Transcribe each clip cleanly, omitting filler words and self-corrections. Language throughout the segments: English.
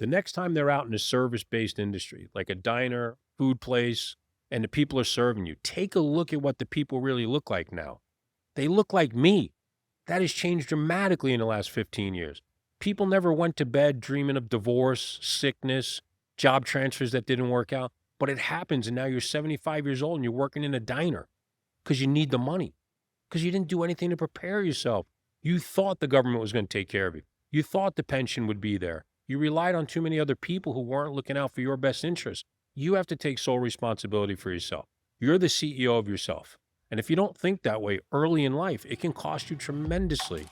The next time they're out in a service-based industry, like a diner, food place, and the people are serving you, take a look at what the people really look like now. They look like me. That has changed dramatically in the last 15 years. People never went to bed dreaming of divorce, sickness, job transfers that didn't work out, but it happens, and now you're 75 years old and you're working in a diner because you need the money, because you didn't do anything to prepare yourself. You thought the government was going to take care of you. You thought the pension would be there. You relied on too many other people who weren't looking out for your best interest. You have to take sole responsibility for yourself. You're the CEO of yourself. And if you don't think that way early in life, it can cost you tremendously.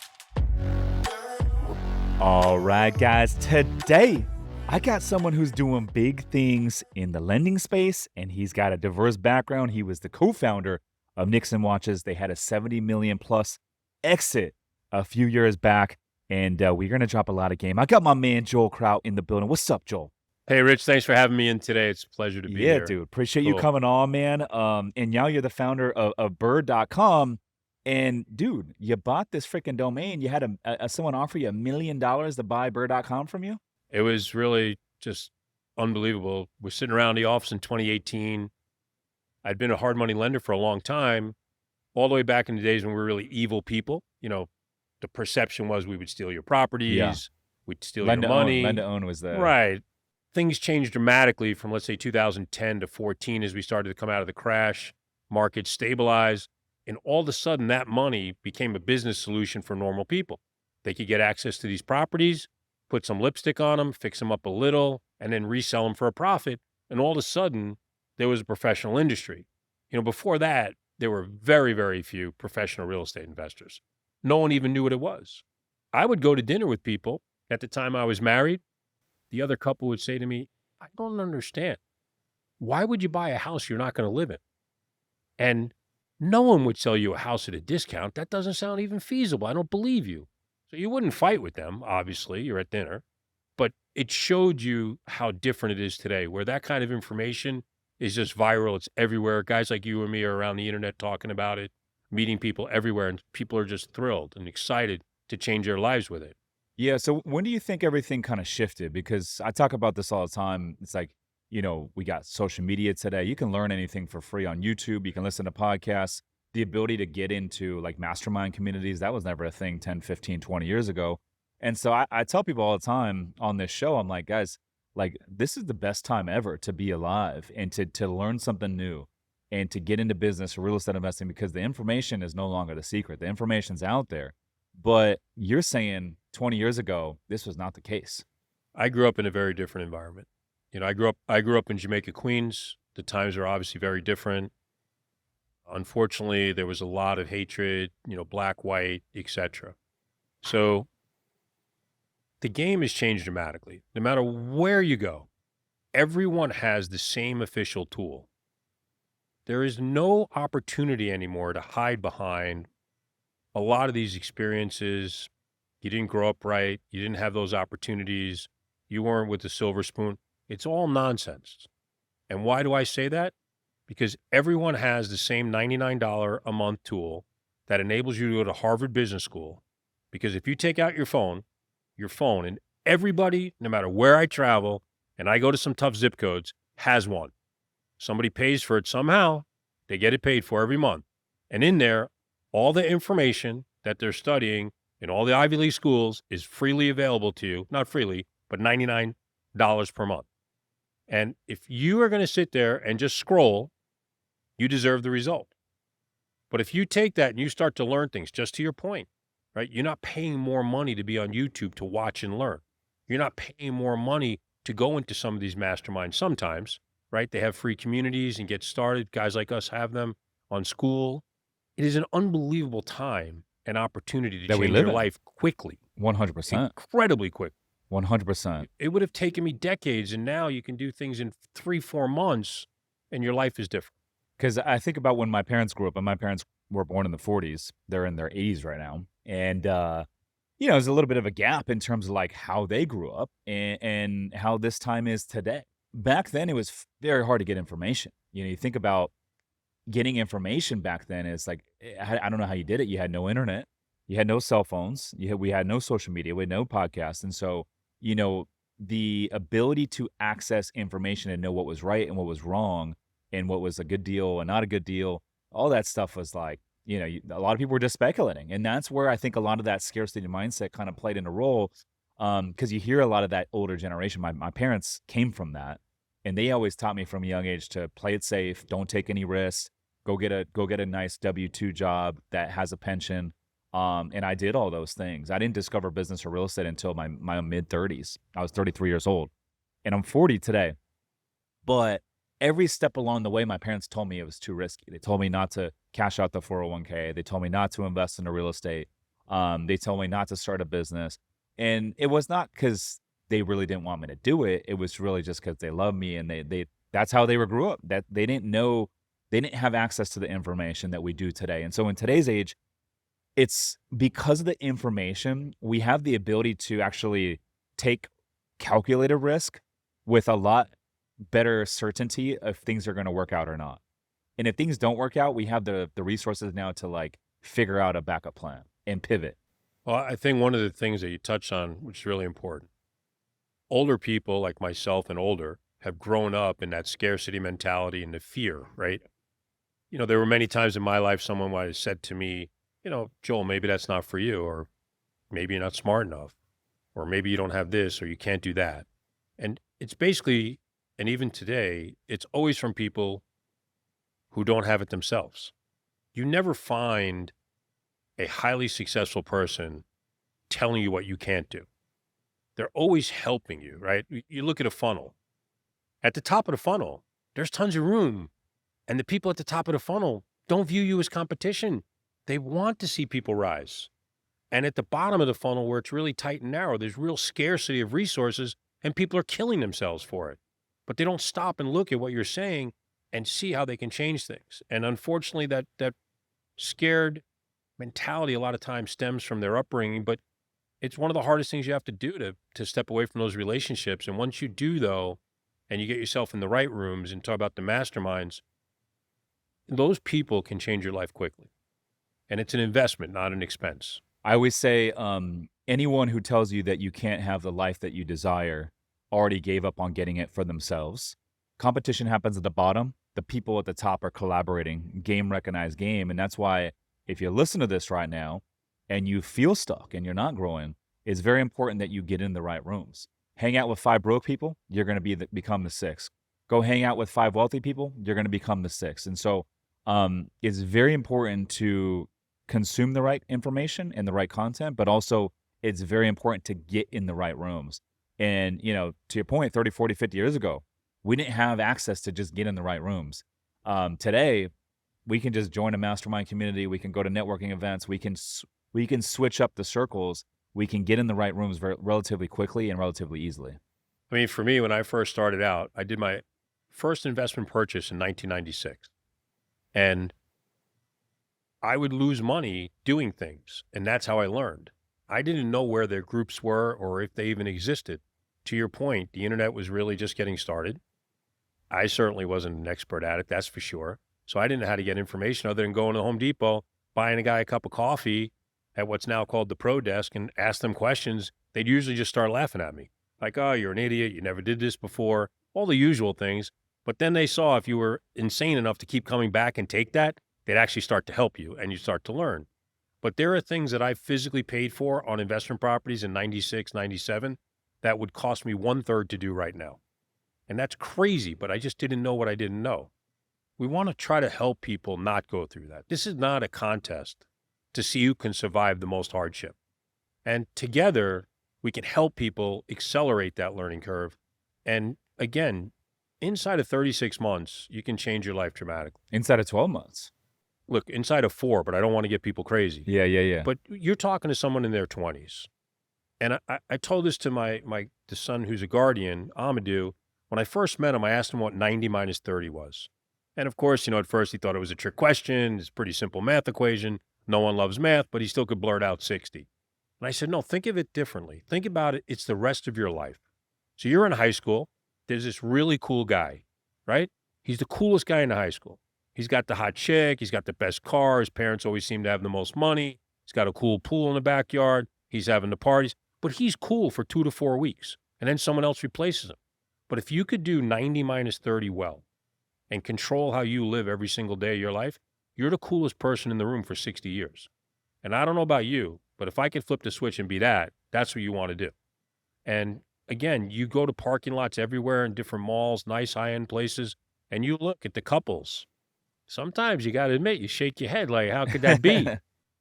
All right, guys, today I got someone who's doing big things in the lending space, and he's got a diverse background. He was the co-founder of Nixon Watches. They had a 70 million plus exit a few years back, and we're going to drop a lot of game. I got my man Joel Kraut in the building. What's up, Joel? Hey, Rich, thanks for having me in today. It's a pleasure to be here. Yeah, dude. Appreciate you coming on, man. And now you're the founder of BRRRR.com. And, dude, you bought this freaking domain. You had someone offer you $1 million to buy BRRRR.com from you? It was really just unbelievable. We're sitting around the office in 2018. I'd been a hard money lender for a long time, all the way back in the days when we were really evil people. You know, the perception was we would steal your properties, we'd steal your money. Lend to own was the... Right. Things changed dramatically from, let's say, 2010 to 14 as we started to come out of the crash. Markets stabilized. And all of a sudden, that money became a business solution for normal people. They could get access to these properties, put some lipstick on them, fix them up a little, and then resell them for a profit. And all of a sudden, there was a professional industry. You know, before that, there were very, very few professional real estate investors. No one even knew what it was. I would go to dinner with people. At the time I was married, the other couple would say to me, I don't understand. Why would you buy a house you're not going to live in? And no one would sell you a house at a discount. That doesn't sound even feasible. I don't believe you. So you wouldn't fight with them, obviously. You're at dinner. But it showed you how different it is today, where that kind of information is just viral. It's everywhere. Guys like you and me are around the internet talking about it, meeting people everywhere, and people are just thrilled and excited to change their lives with it. Yeah, so when do you think everything kind of shifted? Because I talk about this all the time. It's like, you know, we got social media today. You can learn anything for free on YouTube. You can listen to podcasts. The ability to get into like mastermind communities, that was never a thing 10, 15, 20 years ago. And so I tell people all the time on this show, I'm like, guys, like this is the best time ever to be alive and to learn something new and to get into business or real estate investing, because the information is no longer the secret. The information's out there. But you're saying 20 years ago, this was not the case. I grew up in a very different environment. You know, I grew up in Jamaica, Queens. The times are obviously very different. Unfortunately, there was a lot of hatred, you know, black, white, etc. So the game has changed dramatically. No matter where you go, everyone has the same official tool. There is no opportunity anymore to hide behind a lot of these experiences. You didn't grow up right. You didn't have those opportunities. You weren't with the silver spoon. It's all nonsense. And why do I say that? Because everyone has the same $99 a month tool that enables you to go to Harvard Business School. Because if you take out your phone, and everybody, no matter where I travel, and I go to some tough zip codes, has one. Somebody pays for it somehow. They get it paid for every month. And in there, all the information that they're studying in all the Ivy League schools is freely available to you. Not freely, but $99 per month. And if you are going to sit there and just scroll, you deserve the result. But if you take that and you start to learn things, just to your point, right? You're not paying more money to be on YouTube to watch and learn. You're not paying more money to go into some of these masterminds sometimes, right? They have free communities and get started. Guys like us have them on school. It is an unbelievable time and opportunity to change your life quickly. 100%. Incredibly quick. 100%. It would have taken me decades, and now you can do things in 3-4 months, and your life is different. Because I think about when my parents grew up, and my parents were born in the 40s. They're in their 80s right now. And, you know, there's a little bit of a gap in terms of like how they grew up and how this time is today. Back then, it was very hard to get information. You know, you think about getting information back then, is like, I don't know how you did it. You had no internet. You had no cell phones. We had no social media. We had no podcasts. And so, you know, the ability to access information and know what was right and what was wrong and what was a good deal and not a good deal, all that stuff was like, a lot of people were just speculating. And that's where I think a lot of that scarcity mindset kind of played in a role. Because you hear a lot of that older generation. My parents came from that, and they always taught me from a young age to play it safe, don't take any risks, go get a nice W-2 job that has a pension. And I did all those things. I didn't discover business or real estate until my mid-30s. I was 33 years old, and I'm 40 today. But every step along the way, my parents told me it was too risky. They told me not to cash out the 401k. They told me not to invest in the real estate. They told me not to start a business. And it was not because they really didn't want me to do it. It was really just because they love me, and they that's how they were grew up. That they didn't know, they didn't have access to the information that we do today. And so in today's age, it's because of the information, we have the ability to actually take calculated risk with a lot better certainty if things are going to work out or not. And if things don't work out, we have the resources now to like figure out a backup plan and pivot. Well, I think one of the things that you touched on, which is really important, older people like myself and older have grown up in that scarcity mentality and the fear, right? There were many times in my life someone might have said to me, Joel, maybe that's not for you, or maybe you're not smart enough, or maybe you don't have this, or you can't do that. And it's basically, and even today, it's always from people who don't have it themselves. You never find a highly successful person telling you what you can't do. They're always helping you, right? You look at a funnel. At the top of the funnel, there's tons of room. And the people at the top of the funnel don't view you as competition. They want to see people rise. And at the bottom of the funnel, where it's really tight and narrow, there's real scarcity of resources, and people are killing themselves for it. But they don't stop and look at what you're saying and see how they can change things. And unfortunately, that scared mentality a lot of times stems from their upbringing, but it's one of the hardest things you have to do to step away from those relationships. And once you do, though, and you get yourself in the right rooms and talk about the masterminds, those people can change your life quickly. And it's an investment, not an expense. I always say, anyone who tells you that you can't have the life that you desire already gave up on getting it for themselves. Competition happens at the bottom. The people at the top are collaborating, game recognized game. And that's why if you listen to this right now and you feel stuck and you're not growing, it's very important that you get in the right rooms. Hang out with 5 broke people, you're going to become the 6th. Go hang out with 5 wealthy people, you're going to become the 6th. And so it's very important to consume the right information and the right content, but also it's very important to get in the right rooms. And, to your point, 30, 40, 50 years ago, we didn't have access to just get in the right rooms. Today, we can just join a mastermind community. We can go to networking events. We can switch up the circles. We can get in the right rooms relatively quickly and relatively easily. I mean, for me, when I first started out, I did my first investment purchase in 1996. And I would lose money doing things. And that's how I learned. I didn't know where their groups were or if they even existed. To your point, the internet was really just getting started. I certainly wasn't an expert at it, that's for sure. So I didn't know how to get information other than going to Home Depot, buying a guy a cup of coffee at what's now called the Pro Desk and ask them questions. They'd usually just start laughing at me. Like, oh, you're an idiot. You never did this before. All the usual things. But then they saw if you were insane enough to keep coming back and take that, they'd actually start to help you and you start to learn. But there are things that I physically paid for on investment properties in 96, 97 that would cost me 1/3 to do right now. And that's crazy, but I just didn't know what I didn't know. We want to try to help people not go through that. This is not a contest to see who can survive the most hardship. And together, we can help people accelerate that learning curve. And again, inside of 36 months, you can change your life dramatically. Inside of 12 months. Look, inside of 4, but I don't want to get people crazy. Yeah. But you're talking to someone in their 20s. And I told this to the son who's a guardian, Amadou. When I first met him, I asked him what 90 minus 30 was. And of course, at first he thought it was a trick question. It's a pretty simple math equation. No one loves math, but he still could blurt out 60. And I said, no, think of it differently. Think about it. It's the rest of your life. So you're in high school. There's this really cool guy, right? He's the coolest guy in the high school. He's got the hot chick. He's got the best car. His parents always seem to have the most money. He's got a cool pool in the backyard. He's having the parties. But he's cool for 2 to 4 weeks. and then someone else replaces them. But if you could do 90 minus 30 well and control how you live every single day of your life, you're the coolest person in the room for 60 years. And I don't know about you, but if I could flip the switch and be that, that's what you want to do. And again, you go to parking lots everywhere in different malls, nice high-end places, and you look at the couples. Sometimes you got to admit, you shake your head like, how could that be?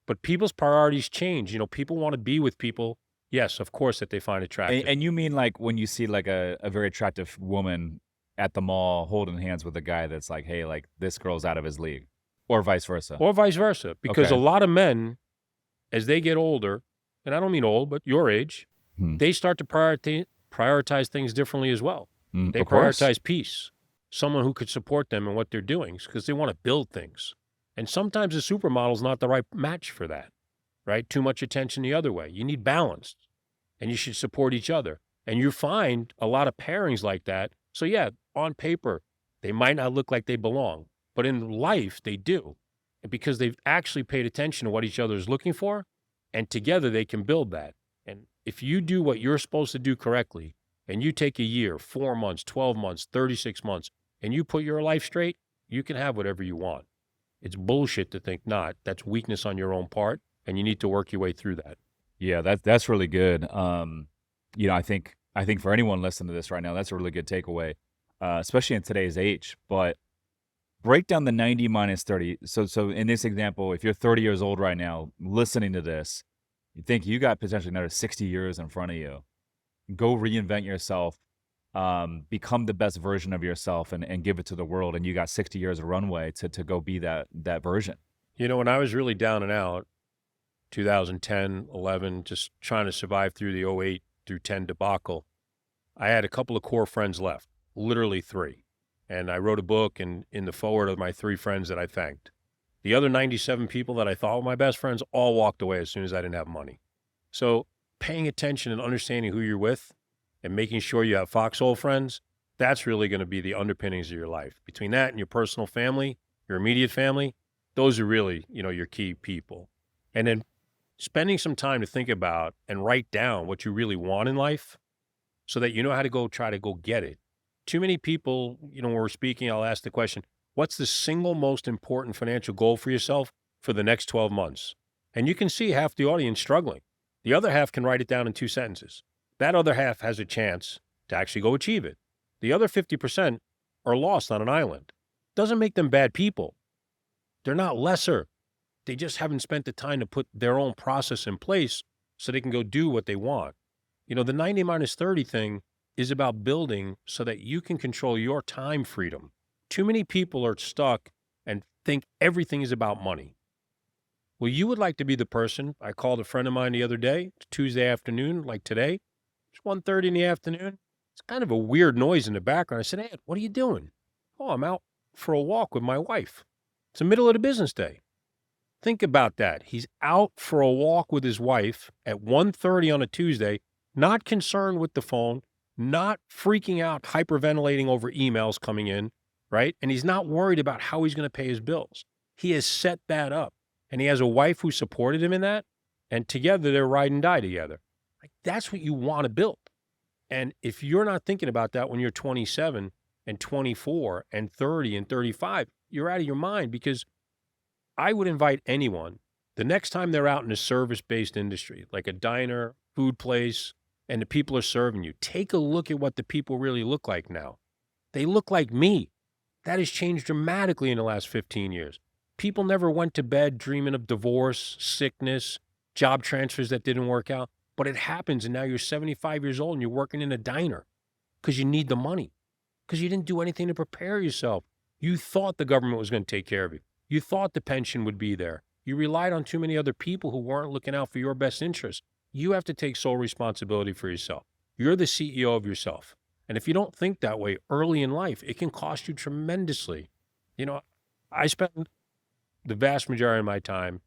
But people's priorities change. People want to be with people, yes, of course, that they find attractive. And you mean like when you see like a very attractive woman at the mall holding hands with a guy that's like, hey, like this girl's out of his league, or vice versa? Or vice versa. Because Okay. a lot of men, as they get older, and I don't mean old, but your age, they start to prioritize things differently as well. They Of course. prioritize peace, someone who could support them in what they're doing, because they want to build things. And sometimes a supermodel's not the right match for that, right? Too much attention the other way. You need balance, and you should support each other. And you find a lot of pairings like that. So yeah, on paper, they might not look like they belong, but in life, they do. And because they've actually paid attention to what each other is looking for, and together they can build that. And if you do what you're supposed to do correctly, and you take a year, 4 months, 12 months, 36 months, and you put your life straight, you can have whatever you want. It's bullshit to think not. That's weakness on your own part, and you need to work your way through that. Yeah, that's really good. I think for anyone listening to this right now, that's a really good takeaway, especially in today's age. But break down the 90 minus 30. So in this example, if you're 30 years old right now, listening to this, you think you got potentially another 60 years in front of you. Go reinvent yourself, become the best version of yourself, and give it to the world. And you got 60 years of runway to go be that version. When I was really down and out, 2010, 11, just trying to survive through the 08 through 10 debacle, I had a couple of core friends left, literally 3. And I wrote a book, and in the forward of my 3 friends that I thanked. The other 97 people that I thought were my best friends all walked away as soon as I didn't have money. So paying attention and understanding who you're with and making sure you have foxhole friends, that's really going to be the underpinnings of your life. Between that and your personal family, your immediate family, those are really, your key people. And then spending some time to think about and write down what you really want in life so that you know how to try to go get it. Too many people, when we're speaking, I'll ask the question, what's the single most important financial goal for yourself for the next 12 months? And you can see half the audience struggling. The other half can write it down in 2 sentences. That other half has a chance to actually go achieve it. The other 50% are lost on an island. Doesn't make them bad people. They're not lesser. They just haven't spent the time to put their own process in place so they can go do what they want. The 90 minus 30 thing is about building so that you can control your time freedom. Too many people are stuck and think everything is about money. Well, you would like to be the person. I called a friend of mine the other day, Tuesday afternoon, like today. It's 1:30 in the afternoon. It's kind of a weird noise in the background. I said, hey, what are you doing? Oh, I'm out for a walk with my wife. It's the middle of the business day. Think about that. He's out for a walk with his wife at 1:30 on a Tuesday, not concerned with the phone, not freaking out, hyperventilating over emails coming in, right? And he's not worried about how he's going to pay his bills. He has set that up. And he has a wife who supported him in that. And together they're ride and die together. Like, that's what you want to build. And if you're not thinking about that when you're 27 and 24 and 30 and 35, you're out of your mind. Because I would invite anyone, the next time they're out in a service-based industry, like a diner, food place, and the people are serving you, take a look at what the people really look like now. They look like me. That has changed dramatically in the last 15 years. People never went to bed dreaming of divorce, sickness, job transfers that didn't work out. But it happens, and now you're 75 years old and you're working in a diner because you need the money, because you didn't do anything to prepare yourself. You thought the government was going to take care of you. You thought the pension would be there. You relied on too many other people who weren't looking out for your best interests. You have to take sole responsibility for yourself. You're the CEO of yourself. And if you don't think that way early in life, it can cost you tremendously. I spent the vast majority of my time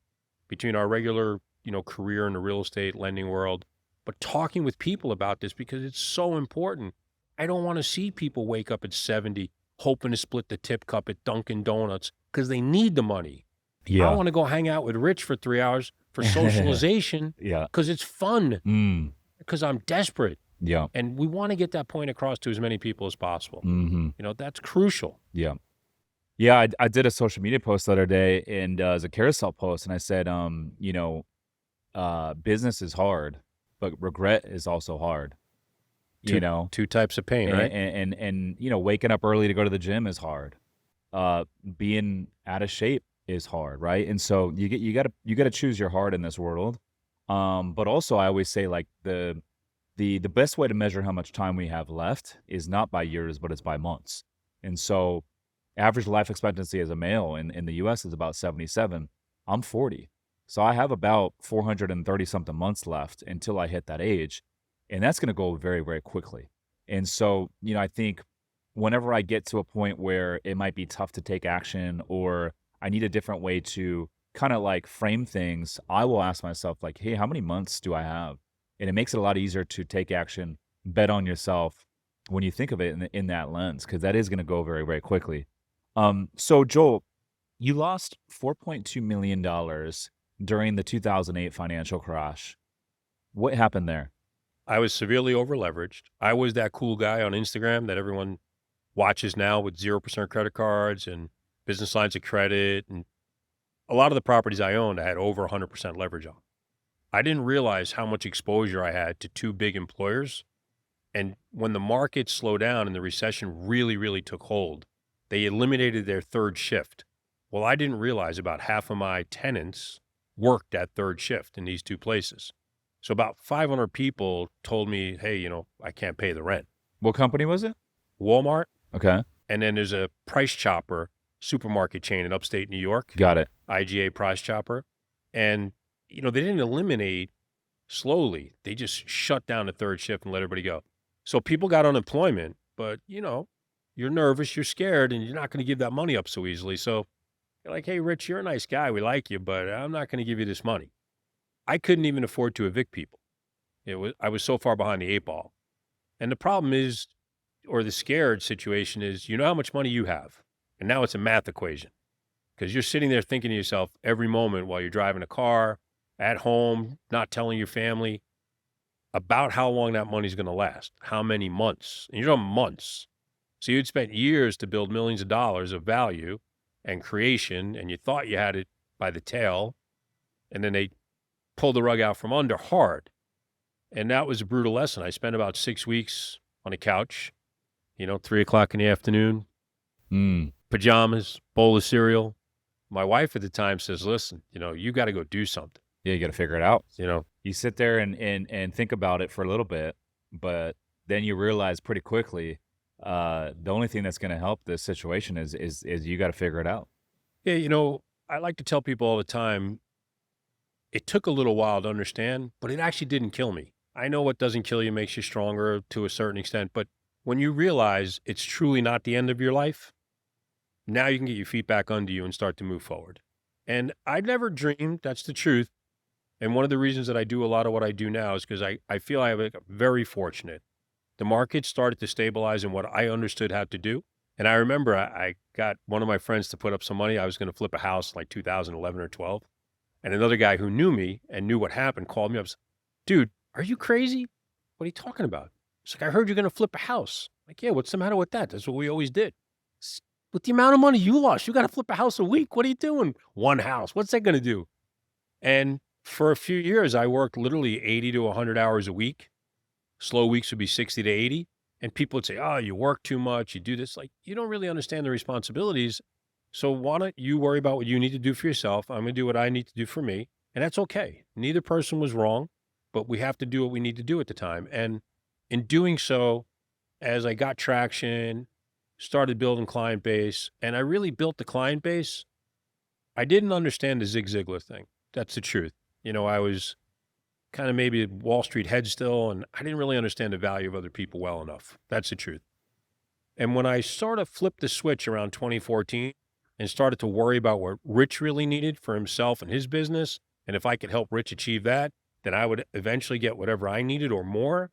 between our regular, career in the real estate lending world, but talking with people about this because it's so important. I don't want to see people wake up at 70 hoping to split the tip cup at Dunkin' Donuts because they need the money. Yeah. I want to go hang out with Rich for 3 hours for socialization Yeah. because it's fun, Mm. because I'm desperate. Yeah. And we want to get that point across to as many people as possible. Hmm. That's crucial. Yeah. Yeah. I did a social media post the other day, and it was a carousel post, and I said, business is hard, but regret is also hard. You Two know, two types of pain, right? and waking up early to go to the gym is hard. Being out of shape is hard, right? And so you gotta choose your heart in this world. But also I always say, like, the best way to measure how much time we have left is not by years, but it's by months. And so average life expectancy as a male in the US is about 77. I'm 40. So I have about 430 something months left until I hit that age. And that's going to go very, very quickly. And so, I think whenever I get to a point where it might be tough to take action, or I need a different way to kind of like frame things, I will ask myself, like, hey, how many months do I have? And it makes it a lot easier to take action, bet on yourself when you think of it in that lens, because that is going to go very, very quickly. So Joel, you lost $4.2 million during the 2008 financial crash. What happened there? I was severely over leveraged. I was that cool guy on Instagram that everyone watches now with 0% credit cards and business lines of credit. And a lot of the properties I owned, I had over 100% leverage on. I didn't realize how much exposure I had to two big employers. And when the market slowed down and the recession really, really took hold, they eliminated their third shift. Well, I didn't realize about half of my tenants worked that third shift in these two places. So about 500 people told me, hey, I can't pay the rent. What company was it? Walmart. Okay. And then there's a Price Chopper supermarket chain in upstate New York, Got it. IGA Price Chopper. And, they didn't eliminate slowly. They just shut down the third shift and let everybody go. So people got unemployment, but, you're nervous, you're scared, and you're not going to give that money up so easily. So you're like, hey, Rich, you're a nice guy. We like you, but I'm not going to give you this money. I couldn't even afford to evict people. I was so far behind the eight ball. And the problem is, or the scared situation is, how much money you have. And now it's a math equation, because you're sitting there thinking to yourself every moment while you're driving a car, at home, not telling your family about how long that money's going to last, how many months. And you're talking months. So you'd spent years to build millions of dollars of value and creation, and you thought you had it by the tail, and then they pulled the rug out from under hard. And that was a brutal lesson. I spent about 6 weeks on a couch, 3:00 in the afternoon, pajamas, bowl of cereal. My wife at the time says, listen, you got to go do something. Yeah, you got to figure it out. You know, You sit there and think about it for a little bit, but then you realize pretty quickly, the only thing that's going to help this situation is you got to figure it out. yeah, I like to tell people all the time, it took a little while to understand, but it actually didn't kill me. I know what doesn't kill you makes you stronger to a certain extent, but when you realize it's truly not the end of your life, now you can get your feet back under you and start to move forward. And I never dreamed, that's the truth. And one of the reasons that I do a lot of what I do now is because I feel I have very fortunate. The market started to stabilize in what I understood how to do. And I remember I got one of my friends to put up some money. I was going to flip a house like 2011 or 12. And another guy who knew me and knew what happened called me up. Dude, are you crazy? What are you talking about? It's like, I heard you're going to flip a house. Like, yeah, what's the matter with that? That's what we always did. With the amount of money you lost, you got to flip a house a week. What are you doing? One house. What's that going to do? And for a few years, I worked literally 80 to 100 hours a week. Slow weeks would be 60 to 80. And people would say, oh, you work too much. You do this. Like, you don't really understand the responsibilities. So why don't you worry about what you need to do for yourself? I'm going to do what I need to do for me. And that's okay. Neither person was wrong, but we have to do what we need to do at the time. And in doing so, as I got traction, started building client base, and I really built the client base, I didn't understand the Zig Ziglar thing. That's the truth. I was kind of maybe a Wall Street head still, and I didn't really understand the value of other people well enough. That's the truth. And when I sort of flipped the switch around 2014 and started to worry about what Rich really needed for himself and his business, and if I could help Rich achieve that, then I would eventually get whatever I needed or more.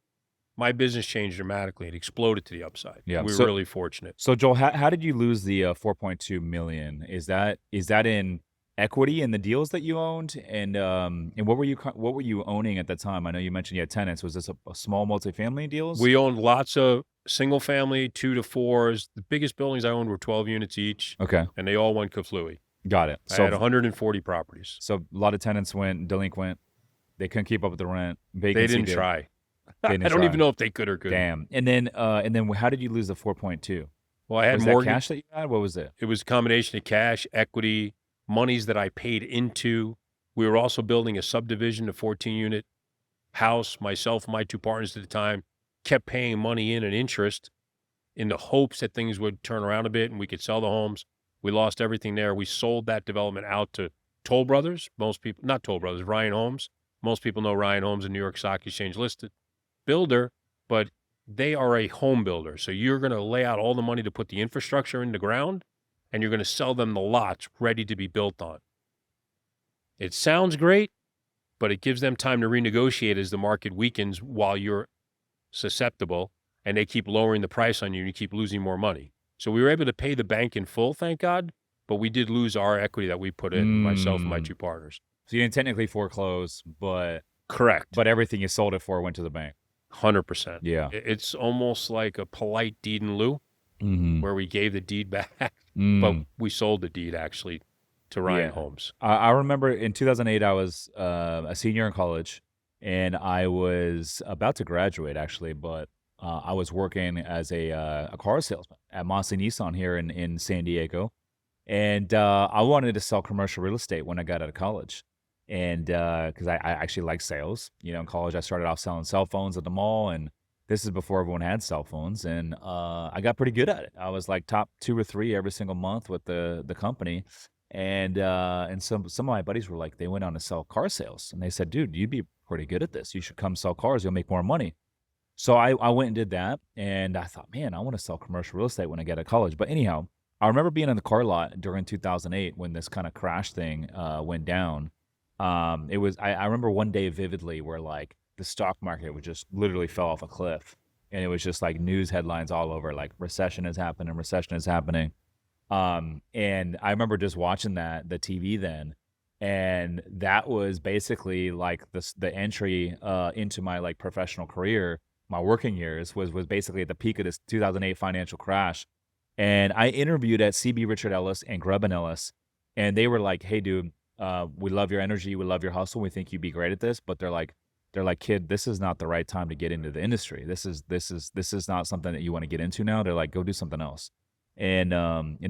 My business changed dramatically. It exploded to the upside. Yeah. We were really fortunate. So Joel, how did you lose the 4.2 million? Is that in equity in the deals that you owned? And what were you owning at the time? I know you mentioned you had tenants. Was this a small multifamily deals? We owned lots of single family, 2 to 4s. The biggest buildings I owned were 12 units each, Okay, and they all went Kaflooey. got it. I had 140 properties. So a lot of tenants went delinquent. They couldn't keep up with the rent. They Vacancy didn't did. try. They I didn't don't try. even know if they could or couldn't. Damn. And then how did you lose the 4.2? Well, I had Was that mortgage. cash that you had? What was it? It was a combination of cash, equity, monies that I paid into. We were also building a subdivision, a 14-unit house. Myself and my 2 partners at the time kept paying money in and interest in the hopes that things would turn around a bit and we could sell the homes. We lost everything there. We sold that development out to Toll Brothers. Most people, not Toll Brothers, Ryan Homes. Most people know Ryan Homes, a New York Stock Exchange listed builder, but they are a home builder. So you're going to lay out all the money to put the infrastructure in the ground, and you're going to sell them the lots ready to be built on. It sounds great, but it gives them time to renegotiate as the market weakens while you're susceptible, and they keep lowering the price on you and you keep losing more money. So we were able to pay the bank in full, thank God, but we did lose our equity that we put in, myself and my 2 partners. So you didn't technically foreclose, but Correct. everything you sold it for went to the bank. 100%. Yeah. It's almost like a polite deed in lieu Mm-hmm. where we gave the deed back, but we sold the deed actually to Ryan Homes. I remember in 2008, I was a senior in college, and I was about to graduate, actually, but I was working as a car salesman at Mossy Nissan here in San Diego. And I wanted to sell commercial real estate when I got out of college. And because I actually like sales. In college, I started off selling cell phones at the mall, and this is before everyone had cell phones. And I got pretty good at it. I was like top 2 or 3 every single month with the company. And some of my buddies were like, they went on to sell car sales, and they said, dude, you'd be pretty good at this. You should come sell cars. You'll make more money. So I went and did that, and I thought, man, I want to sell commercial real estate when I get out of college. But anyhow, I remember being in the car lot during 2008 when this kind of crash thing went down. I remember one day vividly where like the stock market would just literally fell off a cliff, and it was just like news headlines all over, like recession is happening, recession is happening. And I remember just watching the TV then, and that was basically like the entry into my like professional career. My working years was basically at the peak of this 2008 financial crash. And I interviewed at CB Richard Ellis and Grubb and Ellis, and they were like, "Hey, dude, we love your energy, we love your hustle, we think you'd be great at this." But they're like, "Kid, this is not the right time to get into the industry. This is not something that you want to get into now." They're like, "Go do something else." And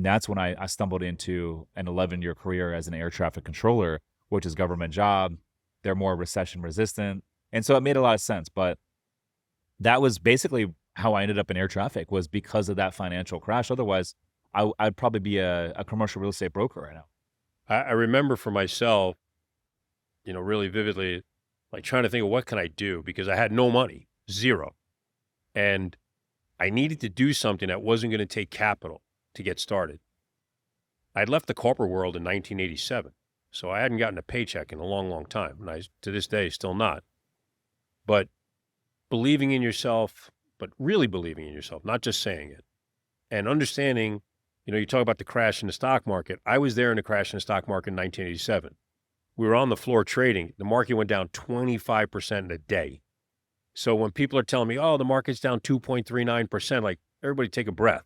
that's when I stumbled into an 11-year career as an air traffic controller, which is government job. They're more recession resistant, and so it made a lot of sense. But that was basically how I ended up in air traffic, was because of that financial crash. Otherwise, I'd probably be a commercial real estate broker right now. I remember for myself, really vividly, like trying to think of what can I do, because I had no money, zero. And I needed to do something that wasn't going to take capital to get started. I'd left the corporate world in 1987, so I hadn't gotten a paycheck in a long, long time. And to this day, still not. But believing in yourself, but really believing in yourself, not just saying it, and understanding, you talk about the crash in the stock market. I was there in the crash in the stock market in 1987. We were on the floor trading. The market went down 25% in a day. So when people are telling me, oh, the market's down 2.39%, like, everybody take a breath.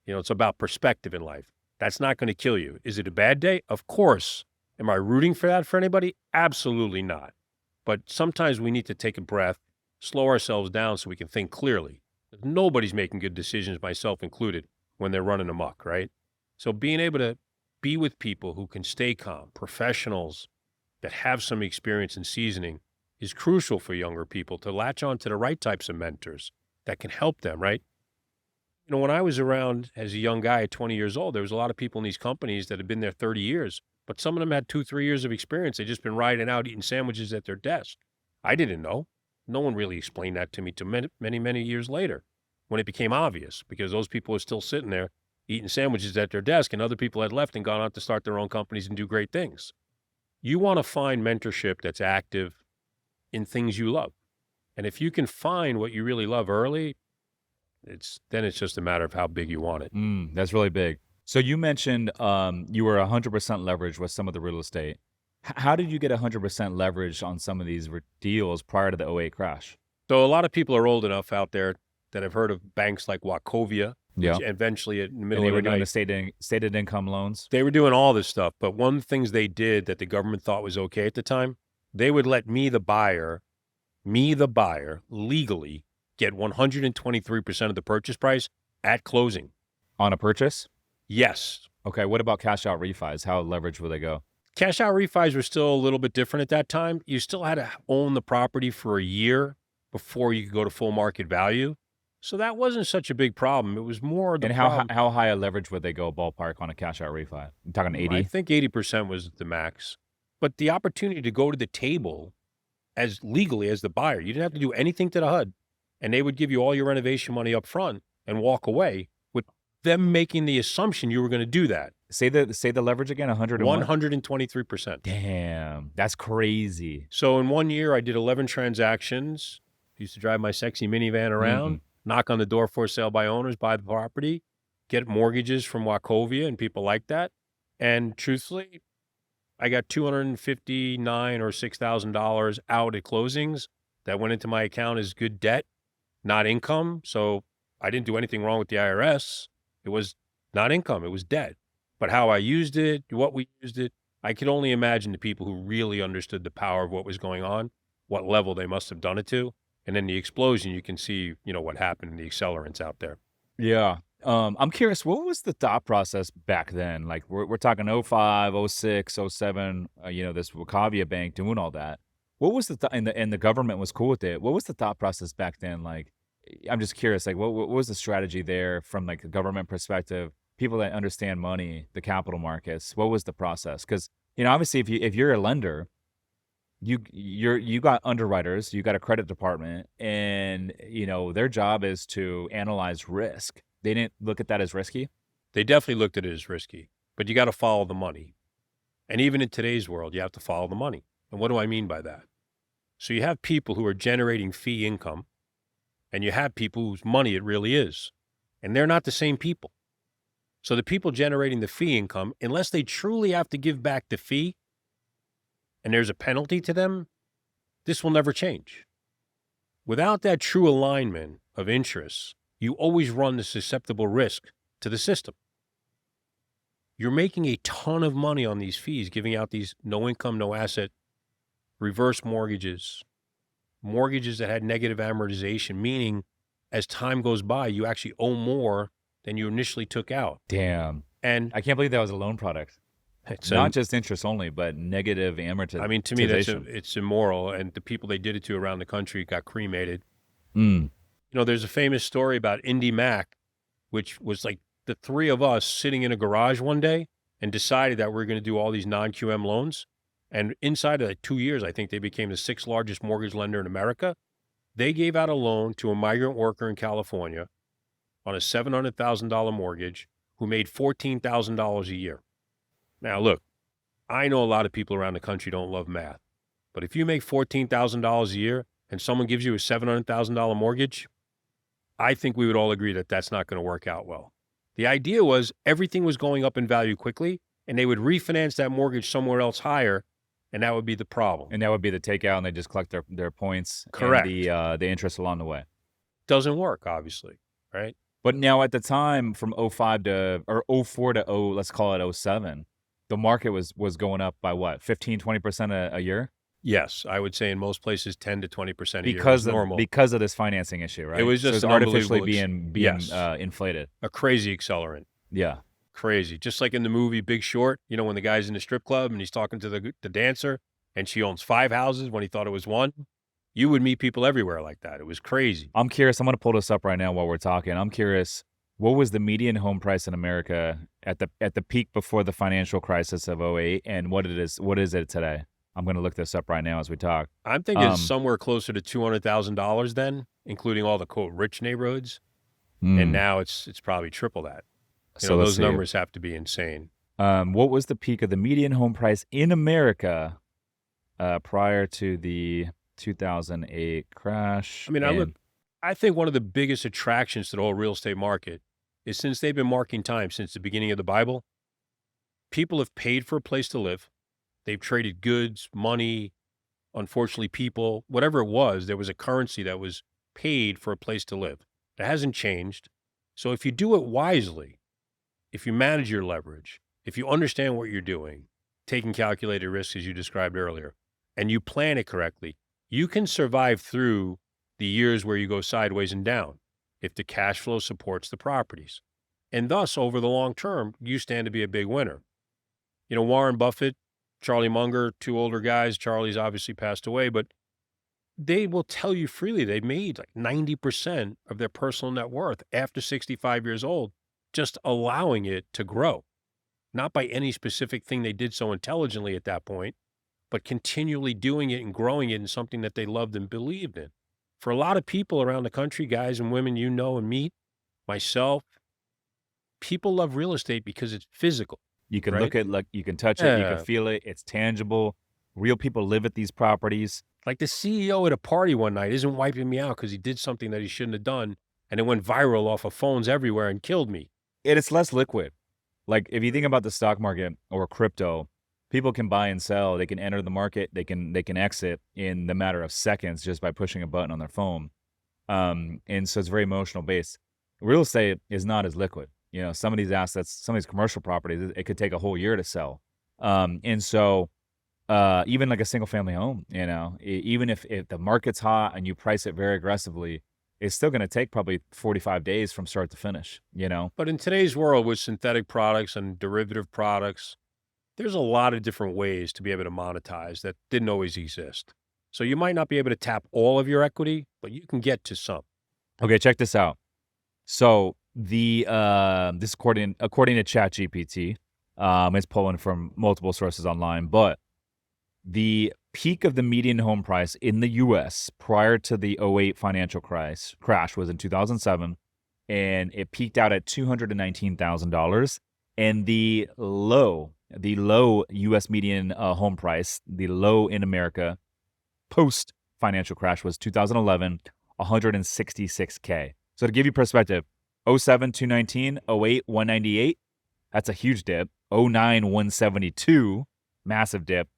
It's about perspective in life. That's not going to kill you. Is it a bad day? Of course. Am I rooting for that for anybody? Absolutely not. But sometimes we need to take a breath, slow ourselves down so we can think clearly. Nobody's making good decisions, myself included, when they're running amok, right? So being able to be with people who can stay calm, professionals that have some experience in seasoning, is crucial for younger people to latch on to the right types of mentors that can help them, right? When I was around as a young guy at 20 years old, there was a lot of people in these companies that had been there 30 years, but some of them had 2-3 years of experience. They'd just been riding out, eating sandwiches at their desk. I didn't know. No one really explained that to me till many, many, many years later, when it became obvious, because those people were still sitting there eating sandwiches at their desk, and other people had left and gone out to start their own companies and do great things. You want to find mentorship that's active in things you love. And if you can find what you really love early, then it's just a matter of how big you want it. That's really big. So you mentioned you were 100% leveraged with some of the real estate. How did you get 100% leverage on some of these deals prior to the '08 crash? So a lot of people are old enough out there that have heard of banks like Wachovia, which Yeah. eventually in the And middle they of were the doing the night, stated income loans. they were doing all this stuff. But one of the things they did that the government thought was okay at the time, they would let me, the buyer, legally get 123% of the purchase price at closing. On a purchase? Yes. Okay, what about cash out refis? How leveraged will they go? Cash out refis were still a little bit different at that time. You still had to own the property for a year before you could go to full market value. So that wasn't such a big problem. It was more the And problem. how high a leverage would they go ballpark on a cash out refi? I'm talking I 80? think 80% was the max. But the opportunity to go to the table as legally as the buyer, you didn't have to do anything to the HUD. And they would give you all your renovation money up front and walk away with them making the assumption you were going to do that. Say the leverage again, 100 and what? 123%. Damn, that's crazy. So in 1 year, I did 11 transactions. Used to drive my sexy minivan around, knock on the door for sale by owners, buy the property, get mortgages from Wachovia and people like that. And truthfully, I got $259 or $6,000 out at closings that went into my account as good debt, not income. So I didn't do anything wrong with the IRS. It was not income, it was debt. But how I used it, what we used it, I could only imagine the people who really understood the power of what was going on, what level they must have done it to. And then the explosion, you can see, what happened in the accelerants out there. Yeah. I'm curious, what was the thought process back then? Like we're talking '05, '06, '07, this Wachovia bank doing all that. What was and the government was cool with it. What was the thought process back then? Like, I'm just curious, like what was the strategy there from like the government perspective? People that understand money, the capital markets, what was the process? Because, obviously if you're a lender, you got underwriters, you got a credit department, and their job is to analyze risk. They didn't look at that as risky. They definitely looked at it as risky, but you got to follow the money. And even in today's world, you have to follow the money. And what do I mean by that? So you have people who are generating fee income, and you have people whose money it really is. And they're not the same people. So the people generating the fee income, unless they truly have to give back the fee and there's a penalty to them, this will never change. Without that true alignment of interests, you always run the susceptible risk to the system. You're making a ton of money on these fees, giving out these no income, no asset, reverse mortgages that had negative amortization, meaning as time goes by, you actually owe more than you initially took out. Damn. And I can't believe that was a loan product. it's Not just interest only, but negative amortization. I mean, to me, it's immoral. And the people they did it to around the country got cremated. There's a famous story about Indy Mac, which was like the three of us sitting in a garage one day and decided that we're going to do all these non-QM loans. And inside of like 2 years, I think they became the 6th largest mortgage lender in America. They gave out a loan to a migrant worker in California on a $700,000 mortgage who made $14,000 a year. Now, look, I know a lot of people around the country don't love math, but if you make $14,000 a year and someone gives you a $700,000 mortgage, I think we would all agree that that's not going to work out well. The idea was everything was going up in value quickly, and they would refinance that mortgage somewhere else higher, and that would be the problem. And that would be the takeout, and they just collect their points. Correct. And the interest along the way. Doesn't work, obviously, right? But now at the time from '04 to let's call it '07, the market was going up by what, 15, 20% a year? Yes, I would say in most places 10 to 20% a year Because is of normal. because of this financing issue, right? It was So just it's an artificially unbelievable being yes. Inflated. A crazy accelerant. Yeah. Crazy. Just like in the movie Big Short, when the guy's in the strip club and he's talking to the dancer and she owns 5 houses when he thought it was 1. You would meet people everywhere like that. It was crazy. I'm curious. I'm going to pull this up right now while we're talking. I'm curious, what was the median home price in America at the peak before the financial crisis of '08, and what is it today? I'm going to look this up right now as we talk. I'm thinking somewhere closer to $200,000 then, including all the quote rich neighborhoods. And now it's probably triple that. So those numbers have to be insane. What was the peak of the median home price in America prior to the 2008 crash? I mean, I think one of the biggest attractions to the whole real estate market is since they've been marking time since the beginning of the Bible, people have paid for a place to live. They've traded goods, money, unfortunately, people, whatever it was, there was a currency that was paid for a place to live. It hasn't changed. So if you do it wisely, if you manage your leverage, if you understand what you're doing, taking calculated risks as you described earlier, and you plan it correctly, you can survive through the years where you go sideways and down if the cash flow supports the properties. And thus, over the long term, you stand to be a big winner. Warren Buffett, Charlie Munger, two older guys. Charlie's obviously passed away, but they will tell you freely they made like 90% of their personal net worth after 65 years old, just allowing it to grow. Not by any specific thing they did so intelligently at that point, but continually doing it and growing it in something that they loved and believed in. For a lot of people around the country, guys and women you know and meet, myself, people love real estate because it's physical, You can right? look at, like, you can touch it, you can Yeah. feel it, it's tangible. Real people live at these properties. Like the CEO at a party one night isn't wiping me out because he did something that he shouldn't have done, and it went viral off of phones everywhere and killed me. And it's less liquid. Like, if you think about the stock market or crypto, people can buy and sell, they can enter the market, they can exit in the matter of seconds just by pushing a button on their phone. And so it's very emotional based. Real estate is not as liquid. Some of these assets, some of these commercial properties, it could take a whole year to sell. And so even like a single family home, even if the market's hot and you price it very aggressively, it's still going to take probably 45 days from start to finish. But in today's world with synthetic products and derivative products, there's a lot of different ways to be able to monetize that didn't always exist. So you might not be able to tap all of your equity, but you can get to some. Okay, check this out. So this according to ChatGPT, it's pulling from multiple sources online, but the peak of the median home price in the U.S. prior to the '08 financial crash was in 2007, and it peaked out at $219,000. And the low U.S. median home price, the low in America post financial crash was 2011, 166K. So to give you perspective, '07, 219, '08, 198. That's a huge dip. '09, 172, massive dip.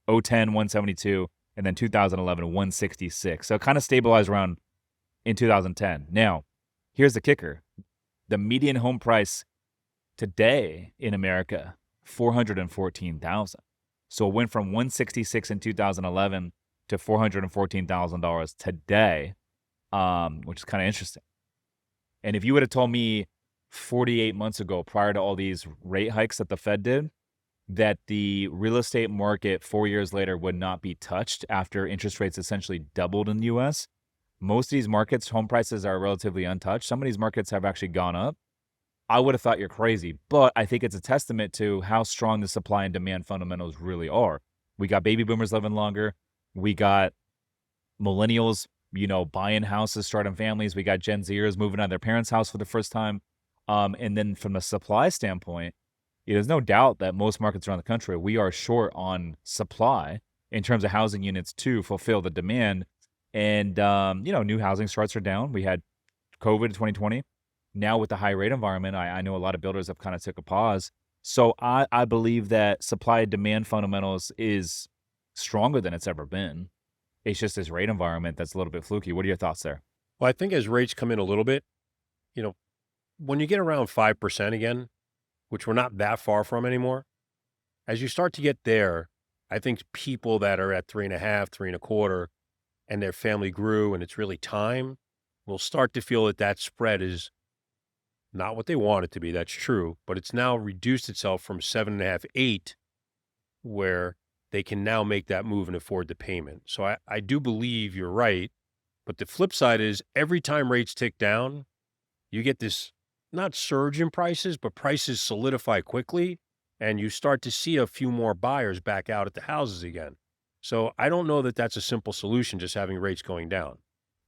'10, 172, and then 2011, 166. So it kind of stabilized around in 2010. Now, here's the kicker. The median home price today in America, 414,000. So it went from 166 in 2011 to $414,000 today, which is kind of interesting. And if you would have told me 48 months ago, prior to all these rate hikes that the Fed did, that the real estate market 4 years later would not be touched after interest rates essentially doubled in the US. Most of these markets, home prices are relatively untouched. Some of these markets have actually gone up. I would have thought you're crazy, but I think it's a testament to how strong the supply and demand fundamentals really are. We got baby boomers living longer. We got millennials, buying houses, starting families. We got Gen Zers moving out of their parents' house for the first time. And then from a supply standpoint, there's no doubt that most markets around the country, we are short on supply in terms of housing units to fulfill the demand. And, new housing starts are down. We had COVID in 2020. Now with the high rate environment, I know a lot of builders have kind of took a pause. So I believe that supply and demand fundamentals is stronger than it's ever been. It's just this rate environment that's a little bit fluky. What are your thoughts there? Well, I think as rates come in a little bit, you know, when you get around 5% again, which we're not that far from anymore, as you start to get there, I think people that are at 3.5, 3.25, and their family grew and it's really time, will start to feel that that spread is not what they want it to be. That's true, but it's now reduced itself from 7.5, 8, where they can now make that move and afford the payment. So I do believe you're right. But the flip side is every time rates tick down, you get this not surge in prices, but prices solidify quickly. And you start to see a few more buyers back out at the houses again. So I don't know that that's a simple solution, just having rates going down.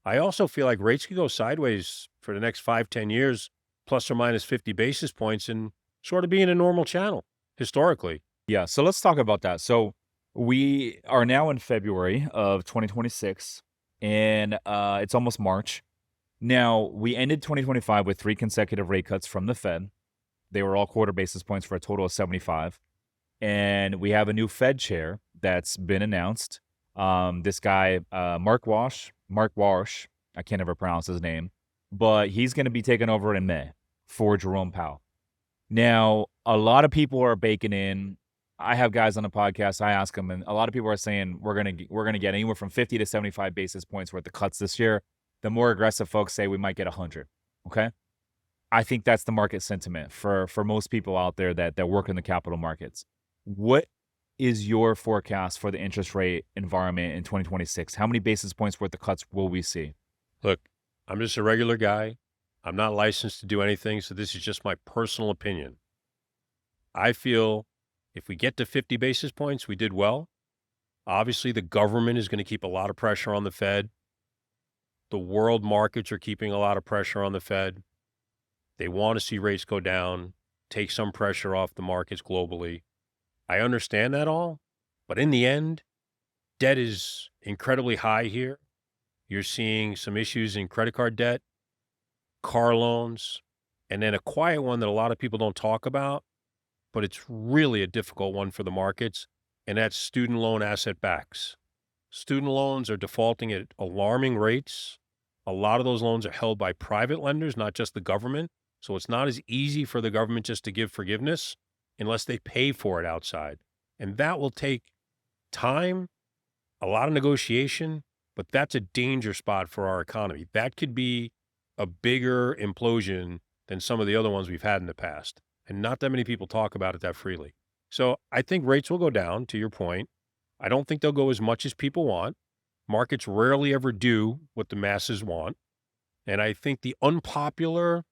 I also feel like rates could go sideways for the next 5, 10 years, plus or minus 50 basis points, and sort of be in a normal channel historically. Yeah, so let's talk about that. So we are now in February of 2026, and it's almost March. Now, we ended 2025 with 3 consecutive rate cuts from the Fed. They were all quarter basis points for a total of 75. And we have a new Fed chair that's been announced. This guy, Mark Warsh, I can't ever pronounce his name, but he's going to be taking over in May for Jerome Powell. Now, a lot of people are baking in. I have guys on the podcast. I ask them, and a lot of people are saying we're gonna get anywhere from 50 to 75 basis points worth of cuts this year. The more aggressive folks say we might get 100. Okay, I think that's the market sentiment for most people out there that work in the capital markets. What is your forecast for the interest rate environment in 2026? How many basis points worth of cuts will we see? Look, I'm just a regular guy. I'm not licensed to do anything, so this is just my personal opinion. I feel if we get to 50 basis points, we did well. Obviously, the government is going to keep a lot of pressure on the Fed. The world markets are keeping a lot of pressure on the Fed. They want to see rates go down, take some pressure off the markets globally. I understand that all, but in the end, debt is incredibly high here. You're seeing some issues in credit card debt, car loans, and then a quiet one that a lot of people don't talk about, but it's really a difficult one for the markets, and that's student loan asset backs. Student loans are defaulting at alarming rates. A lot of those loans are held by private lenders, not just the government. So it's not as easy for the government just to give forgiveness unless they pay for it outside. And that will take time, a lot of negotiation, but that's a danger spot for our economy. That could be a bigger implosion than some of the other ones we've had in the past. And not that many people talk about it that freely. So I think rates will go down, to your point. I don't think they'll go as much as people want. Markets rarely ever do what the masses want. And I think the unpopular,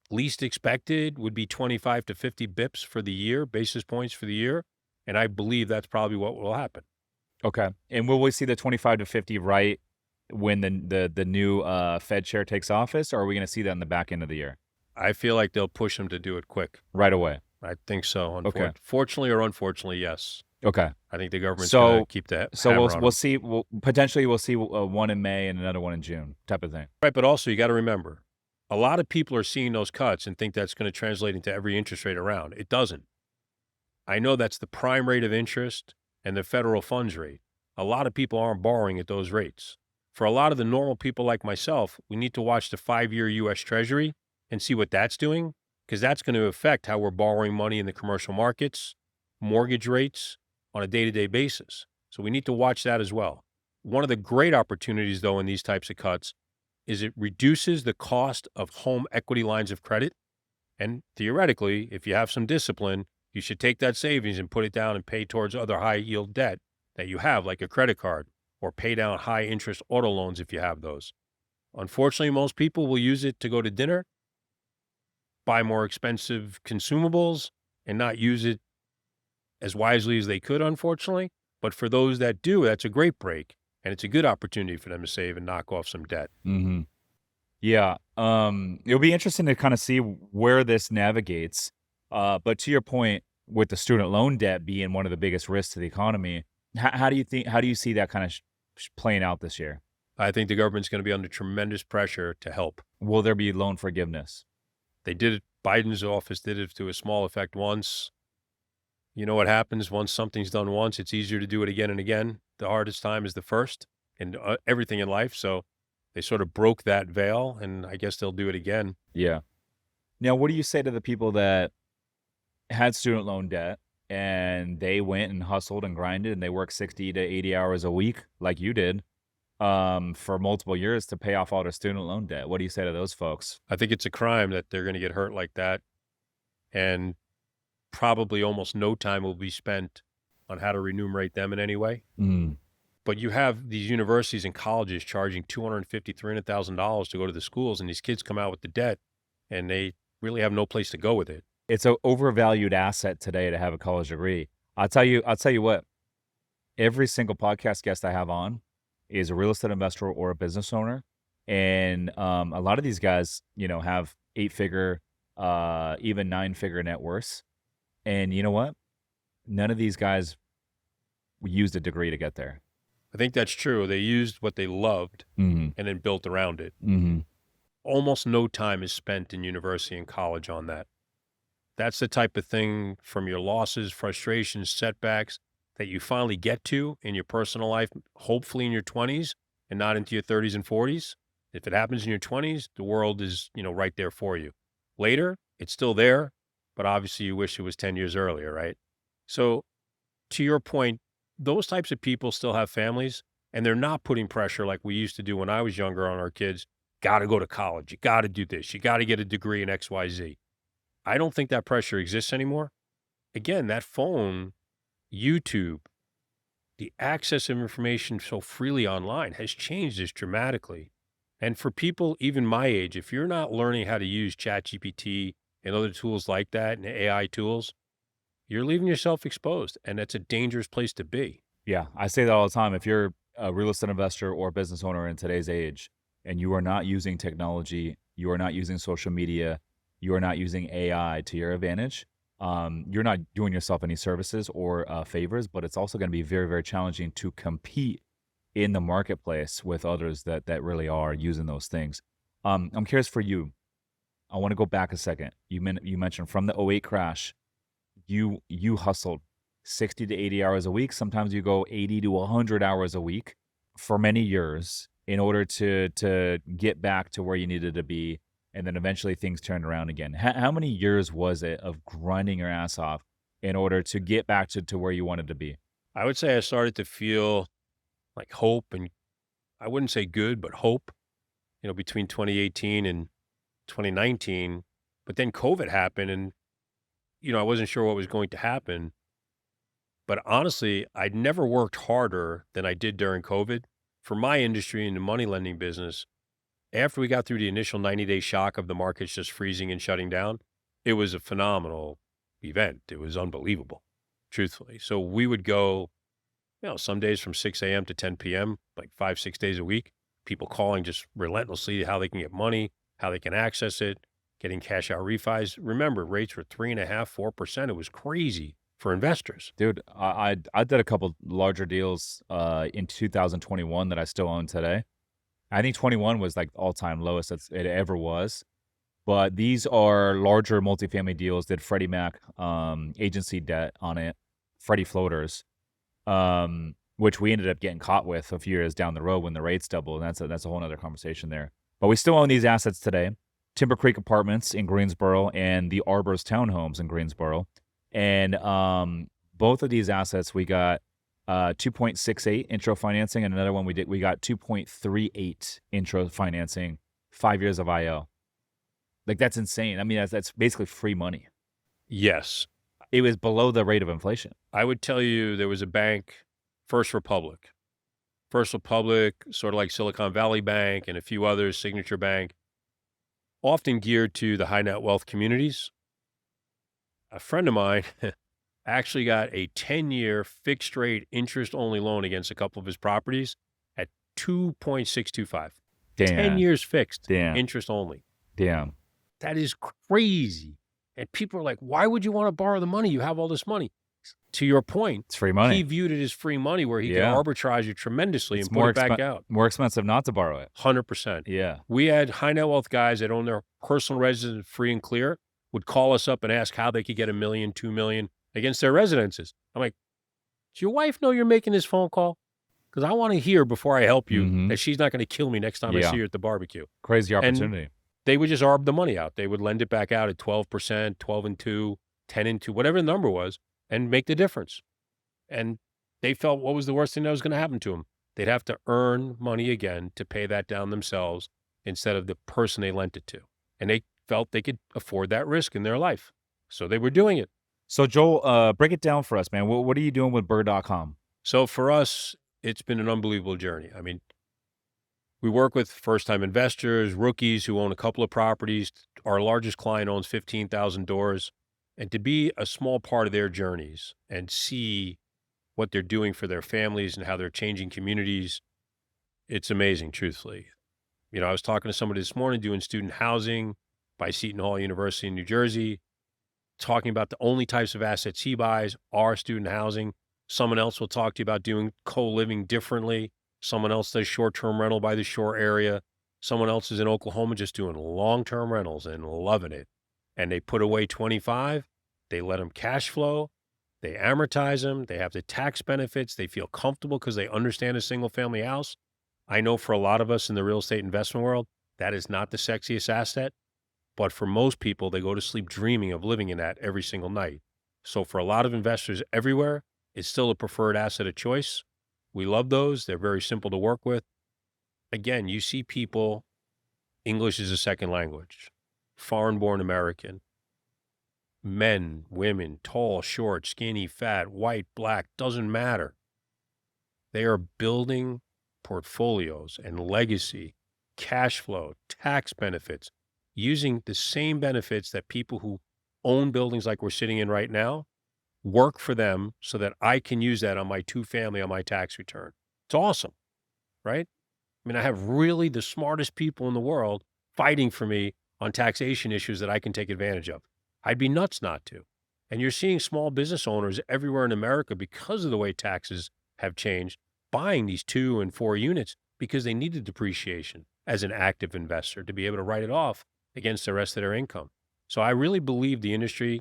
least expected would be 25 to 50 bips for the year, basis points for the year. And I believe that's probably what will happen. Okay, and will we see the 25 to 50 right when the new Fed chair takes office, or are we going to see that in the back end of the year? I feel like they'll push them to do it quick. Right away. I think so. Okay. Fortunately or unfortunately, yes. Okay. I think the government's going to keep that. So we'll see. Potentially we'll see one in May and another one in June, type of thing. Right, but also you got to remember, a lot of people are seeing those cuts and think that's going to translate into every interest rate around. It doesn't. I know that's the prime rate of interest and the federal funds rate. A lot of people aren't borrowing at those rates. For a lot of the normal people like myself, we need to watch the 5-year U.S. Treasury and see what that's doing, because that's going to affect how we're borrowing money in the commercial markets, mortgage rates on a day-to-day basis. So we need to watch that as well. One of the great opportunities, though, in these types of cuts is it reduces the cost of home equity lines of credit. And theoretically, if you have some discipline, you should take that savings and put it down and pay towards other high-yield debt that you have, like a credit card, or pay down high-interest auto loans if you have those. Unfortunately, most people will use it to go to dinner, buy more expensive consumables, and not use it as wisely as they could, unfortunately. But for those that do, that's a great break, and it's a good opportunity for them to save and knock off some debt. Mm-hmm. Yeah. It'll be interesting to kind of see where this navigates. But to your point, with the student loan debt being one of the biggest risks to the economy, how do you see that kind of playing out this year? I think the government's going to be under tremendous pressure to help. Will there be loan forgiveness? They did it. Biden's office did it to a small effect once. You know what happens once something's done once, it's easier to do it again and again. The hardest time is the first and everything in life. So they sort of broke that veil, and I guess they'll do it again. Yeah. Now, what do you say to the people that had student loan debt and they went and hustled and grinded and they worked 60 to 80 hours a week like you did for multiple years to pay off all their student loan debt? What do you say to those folks? I think it's a crime that they're going to get hurt like that. And probably almost no time will be spent on how to remunerate them in any way. Mm. But you have these universities and colleges charging $250,000, $300,000 to go to the schools, and these kids come out with the debt, and they really have no place to go with it. It's an overvalued asset today to have a college degree. I'll tell you what, every single podcast guest I have on is a real estate investor or a business owner. And a lot of these guys, have 8-figure, even 9-figure net worths. And you know what? None of these guys used a degree to get there. I think that's true. They used what they loved Mm-hmm. and then built around it. Mm-hmm. almost no time is spent in university and college on that. That's the type of thing from your losses, frustrations, setbacks that you finally get to in your personal life, hopefully in your 20s and not into your 30s and 40s. If it happens in your 20s, the world is, right there for you. Later, it's still there, but obviously you wish it was 10 years earlier, right? So, to your point, those types of people still have families and they're not putting pressure like we used to do when I was younger on our kids. Got to go to college. You got to do this. You got to get a degree in XYZ. I don't think that pressure exists anymore. Again, that phone, YouTube, the access of information so freely online has changed this dramatically. And for people even my age, if you're not learning how to use ChatGPT and other tools like that and AI tools, you're leaving yourself exposed. And that's a dangerous place to be. Yeah, I say that all the time. If you're a real estate investor or business owner in today's age and you are not using technology, you are not using social media, you are not using AI to your advantage, you're not doing yourself any services or favors, but it's also going to be very, very challenging to compete in the marketplace with others that really are using those things. I'm curious for you. I want to go back a second. You mentioned from the '08 crash, you hustled 60 to 80 hours a week. Sometimes you go 80 to 100 hours a week for many years in order to get back to where you needed to be. And then eventually things turned around again. How many years was it of grinding your ass off in order to get back to where you wanted to be? I would say I started to feel like hope, and I wouldn't say good, but hope, between 2018 and 2019. But then COVID happened and, I wasn't sure what was going to happen. But honestly, I'd never worked harder than I did during COVID. For my industry in the money lending business, after we got through the initial 90-day shock of the markets just freezing and shutting down, it was a phenomenal event. It was unbelievable, truthfully. So we would go, some days from 6 a.m. to 10 p.m., like 5, 6 days a week, people calling just relentlessly how they can get money, how they can access it, getting cash out refis. Remember, rates were 3.5%, 4%. It was crazy for investors. Dude, I did a couple larger deals in 2021 that I still own today. I think 21 was like all-time lowest it ever was. But these are larger multifamily deals. Did Freddie Mac agency debt on it, Freddie floaters, which we ended up getting caught with a few years down the road when the rates doubled. And that's a whole other conversation there. But we still own these assets today. Timber Creek Apartments in Greensboro and the Arbors Townhomes in Greensboro. And both of these assets, we got 2.68 intro financing, and another one we got 2.38 intro financing, 5 years of IO. Like, that's insane. I mean, that's basically free money. Yes. It was below the rate of inflation. I would tell you there was a bank, First Republic. First Republic, sort of like Silicon Valley Bank and a few others, Signature Bank, often geared to the high net wealth communities. A friend of mine actually got a 10-year fixed rate interest only loan against a couple of his properties at 2.625. Damn. 10 years fixed, Damn. interest only. Damn. That is crazy. And people are like, why would you want to borrow the money? You have all this money. To your point, It's free money. he viewed it as free money where he Yeah. could arbitrage it tremendously It's and put it back out. more expensive not to borrow it. 100%. Yeah. We had high net wealth guys that own their personal residence free and clear would call us up and ask how they could get $1 million, $2 million against their residences. I'm like, does your wife know you're making this phone call? Because I want to hear before I help you that she's not going to kill me next time I see her at the barbecue. Crazy opportunity. And they would just arb the money out. They would lend it back out at 12%, 12 and 2, 10 and 2, whatever the number was, and make the difference. And they felt what was the worst thing that was going to happen to them? They'd have to earn money again to pay that down themselves instead of the person they lent it to. And they felt they could afford that risk in their life. So they were doing it. So, Joel, break it down for us, man. What are you doing with BRRRR.com? So for us, it's been an unbelievable journey. I mean, we work with first-time investors, rookies who own a couple of properties. Our largest client owns 15,000 doors. And to be a small part of their journeys and see what they're doing for their families and how they're changing communities, it's amazing, truthfully. I was talking to somebody this morning doing student housing by Seton Hall University in New Jersey, talking about the only types of assets he buys are student housing. Someone else will talk to you about doing co-living differently. Someone else does short-term rental by the shore area. Someone else is in Oklahoma just doing long-term rentals and loving it. And they put away 25, they let them cash flow, they amortize them, they have the tax benefits, they feel comfortable because they understand a single-family house. I know for a lot of us in the real estate investment world, that is not the sexiest asset, but for most people, they go to sleep dreaming of living in that every single night. So for a lot of investors everywhere, it's still a preferred asset of choice. We love those. They're very simple to work with. Again, you see people, English is a second language, foreign-born American, men, women, tall, short, skinny, fat, white, black, doesn't matter. They are building portfolios and legacy, cash flow, tax benefits, using the same benefits that people who own buildings like we're sitting in right now work for them so that I can use that on my two-family on my tax return. It's awesome, right? I mean, I have really the smartest people in the world fighting for me on taxation issues that I can take advantage of. I'd be nuts not to. And you're seeing small business owners everywhere in America, because of the way taxes have changed, buying these 2 and 4 units because they need the depreciation as an active investor to be able to write it off against the rest of their income. So I really believe the industry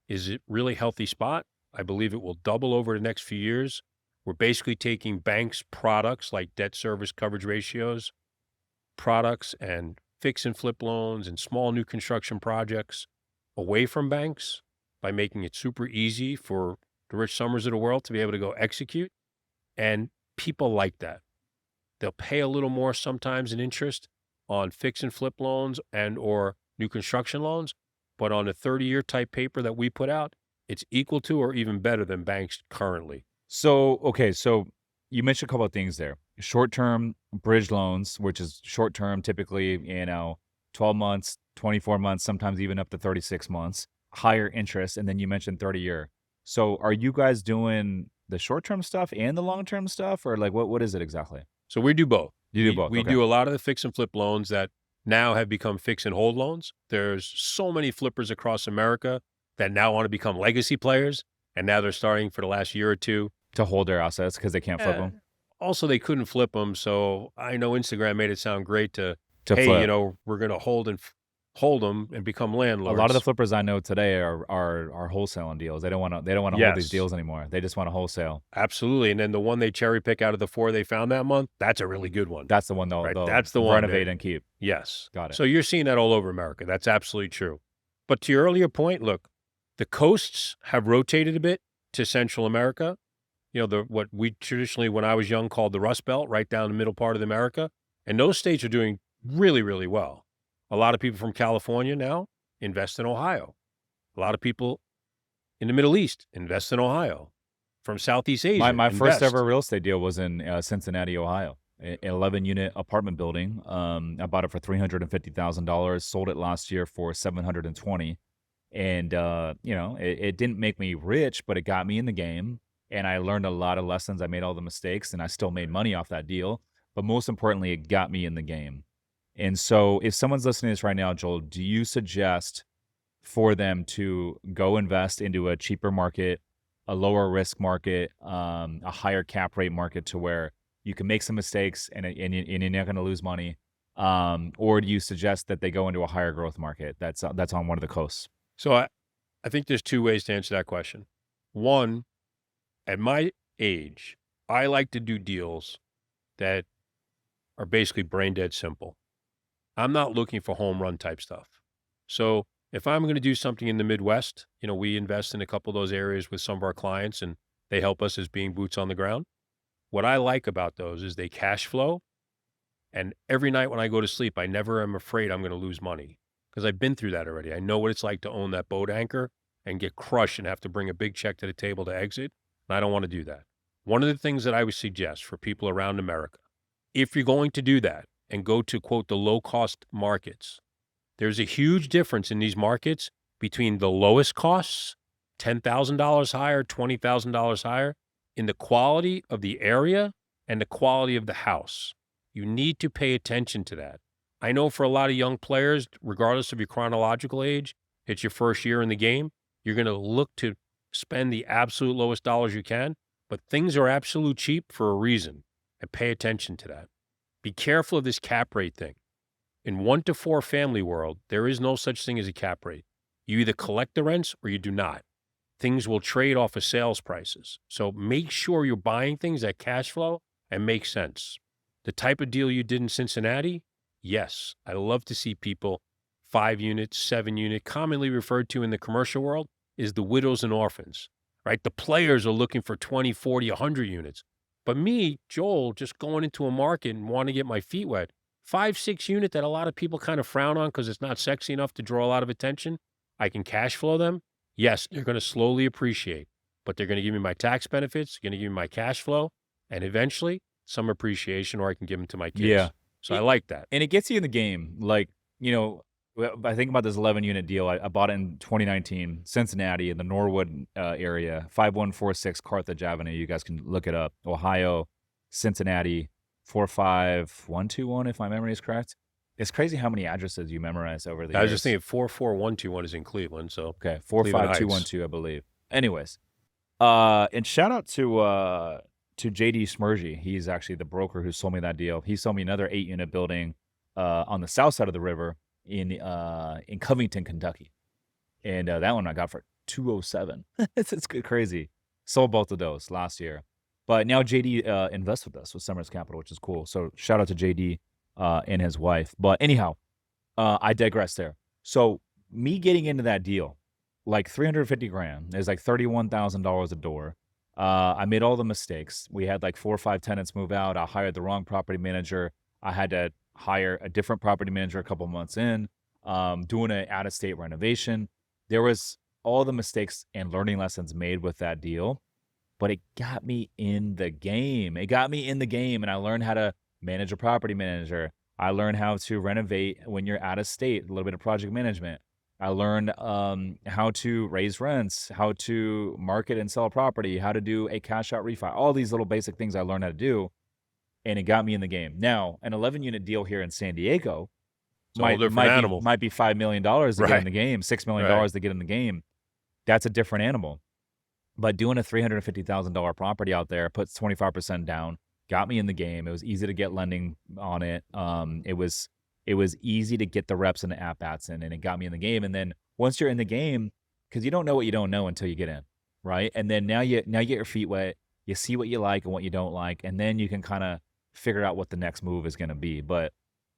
is a really healthy spot. I believe it will double over the next few years. We're basically taking banks' products like debt service coverage ratios, products and fix and flip loans and small new construction projects away from banks by making it super easy for the Rich Summers of the world to be able to go execute. And people like that. They'll pay a little more sometimes in interest on fix and flip loans and or new construction loans, but on a 30-year type paper that we put out, it's equal to or even better than banks currently. So, okay, so you mentioned a couple of things there. Short-term bridge loans, which is short-term, typically, 12 months, 24 months, sometimes even up to 36 months, higher interest, and then you mentioned 30-year. So are you guys doing the short-term stuff and the long-term stuff, or like what is it exactly? So we do both. You do both, We okay. do a lot of the fix and flip loans that now have become fix and hold loans. There's so many flippers across America that now want to become legacy players, and now they're starting for the last year or two. To hold their assets because they can't flip Eh, them? Also, they couldn't flip them, so I know Instagram made it sound great to, To hey, flip. we're going to hold them and become A landlords. lot of the flippers I know today are wholesaling deals. They don't wanna hold these Yes. deals anymore. They just wanna wholesale. Absolutely, and then the one they cherry pick out of the 4 they found that month, that's a really good one. That's the one they'll Right, they'll that's the one renovate that and keep. yes. Got it. So you're seeing that all over America. That's absolutely true. But to your earlier point, look, the coasts have rotated a bit to Central America. What we traditionally, when I was young, called the Rust Belt, right down the middle part of America. And those states are doing really, really well. A lot of people from California now invest in Ohio. A lot of people in the Middle East invest in Ohio. From Southeast Asia, My first invest. ever real estate deal was in, Cincinnati, Ohio. An 11-unit apartment building. I bought it for $350,000, sold it last year for $720. And, it didn't make me rich, but it got me in the game, and I learned a lot of lessons. I made all the mistakes, and I still made money off that deal, but most importantly, it got me in the game. And so if someone's listening to this right now, Joel, do you suggest for them to go invest into a cheaper market, a lower risk market, a higher cap rate market to where you can make some mistakes and you're not going to lose money? Or do you suggest that they go into a higher growth market that's on one of the coasts? So I think there's 2 ways to answer that question. One, at my age, I like to do deals that are basically brain dead simple. I'm not looking for home run type stuff. So if I'm going to do something in the Midwest, we invest in a couple of those areas with some of our clients and they help us as being boots on the ground. What I like about those is they cash flow. And every night when I go to sleep, I never am afraid I'm going to lose money because I've been through that already. I know what it's like to own that boat anchor and get crushed and have to bring a big check to the table to exit. And I don't want to do that. One of the things that I would suggest for people around America, if you're going to do that and go to, quote, the low-cost markets, there's a huge difference in these markets between the lowest costs, $10,000 higher, $20,000 higher, in the quality of the area and the quality of the house. You need to pay attention to that. I know for a lot of young players, regardless of your chronological age, it's your first year in the game, you're going to look to spend the absolute lowest dollars you can, but things are absolute cheap for a reason, and pay attention to that. Be careful of this cap rate thing. In 1 to 4 family world, there is no such thing as a cap rate. You either collect the rents or you do not. Things will trade off of sales prices. So make sure you're buying things that cash flow and make sense. The type of deal you did in Cincinnati, yes, I love to see people 5 units, 7 unit, commonly referred to in the commercial world is the widows and orphans, right? The players are looking for 20, 40, 100 units. But me, Joel, just going into a market and want to get my feet wet, 5, 6 unit that a lot of people kind of frown on because it's not sexy enough to draw a lot of attention. I can cash flow them. Yes, they're going to slowly appreciate, but they're going to give me my tax benefits, going to give me my cash flow, and eventually some appreciation, or I can give them to my Yeah. kids. So I like that. And it gets you in the game. Like, I think about this 11 unit deal. I bought it in 2019, Cincinnati, in the Norwood area, 5146 Carthage Avenue. You guys can look it up. Ohio, Cincinnati, 45121, if my memory is correct. It's crazy how many addresses you memorize over the years. I was just thinking 44121 is in Cleveland. So Okay, Cleveland Heights. 45212, I believe. Anyways, and shout out to JD Smergy. He's actually the broker who sold me that deal. He sold me another 8-unit building on the south side of the river in Covington, Kentucky, and that one I got for 207. It's crazy. Sold both of those last year, but now JD invests with us with Summers Capital, which is cool. So shout out to JD and his wife. But anyhow, I digress there. So me getting into that deal, like 350 grand, is like $31,000 a door. I made all the mistakes. We had like 4 or 5 tenants move out. I hired the wrong property manager. I had to hire a different property manager a couple months in, doing an out-of-state renovation. There was all the mistakes and learning lessons made with that deal, but it got me in the game. It got me in the game, and I learned how to manage a property manager. I learned how to renovate when you're out of state, a little bit of project management. I learned how to raise rents, how to market and sell a property, how to do a cash out refi, all these little basic things I learned how to do, and it got me in the game. Now, an 11-unit deal here in San Diego It's a whole different animal. might be $5 million to get in Right. the game, $6 million Right. to get in the game. That's a different animal. But doing a $350,000 property out there, puts 25% down, got me in the game. It was easy to get lending on it. It was easy to get the reps and the at-bats in, and it got me in the game. And then once you're in the game, because you don't know what you don't know until you get in, right? And then now you get your feet wet, you see what you like and what you don't like, and then you can kind of figure out what the next move is going to be. But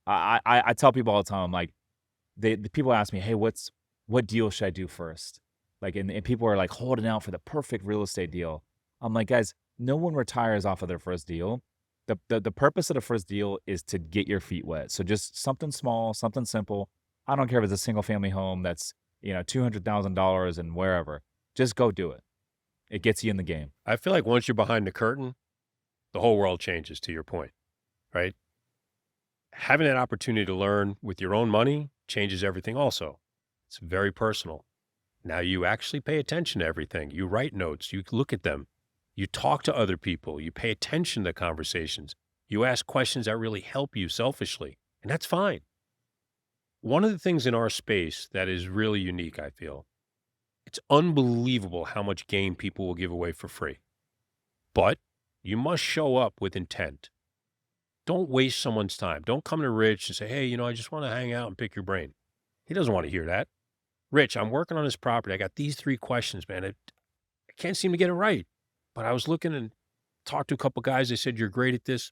I tell people all the time, like, the people ask me, hey, what deal should I do first? Like, and people are like holding out for the perfect real estate deal. I'm like, guys, no one retires off of their first deal. The purpose of the first deal is to get your feet wet. So just something small, something simple. I don't care if it's a single family home that's, $200,000 and wherever. Just go do it. It gets you in the game. I feel like once you're behind the curtain, the whole world changes, to your point, right? Having that opportunity to learn with your own money changes everything also. It's very personal. Now you actually pay attention to everything. You write notes, you look at them, you talk to other people, you pay attention to conversations, you ask questions that really help you selfishly, and that's fine. One of the things in our space that is really unique, I feel, it's unbelievable how much game people will give away for free. But you must show up with intent. Don't waste someone's time. Don't come to Rich and say, hey, I just want to hang out and pick your brain. He doesn't want to hear that. Rich, I'm working on this property. I got these 3 questions, man. I can't seem to get it right. But I was looking and talked to a couple guys. They said, you're great at this.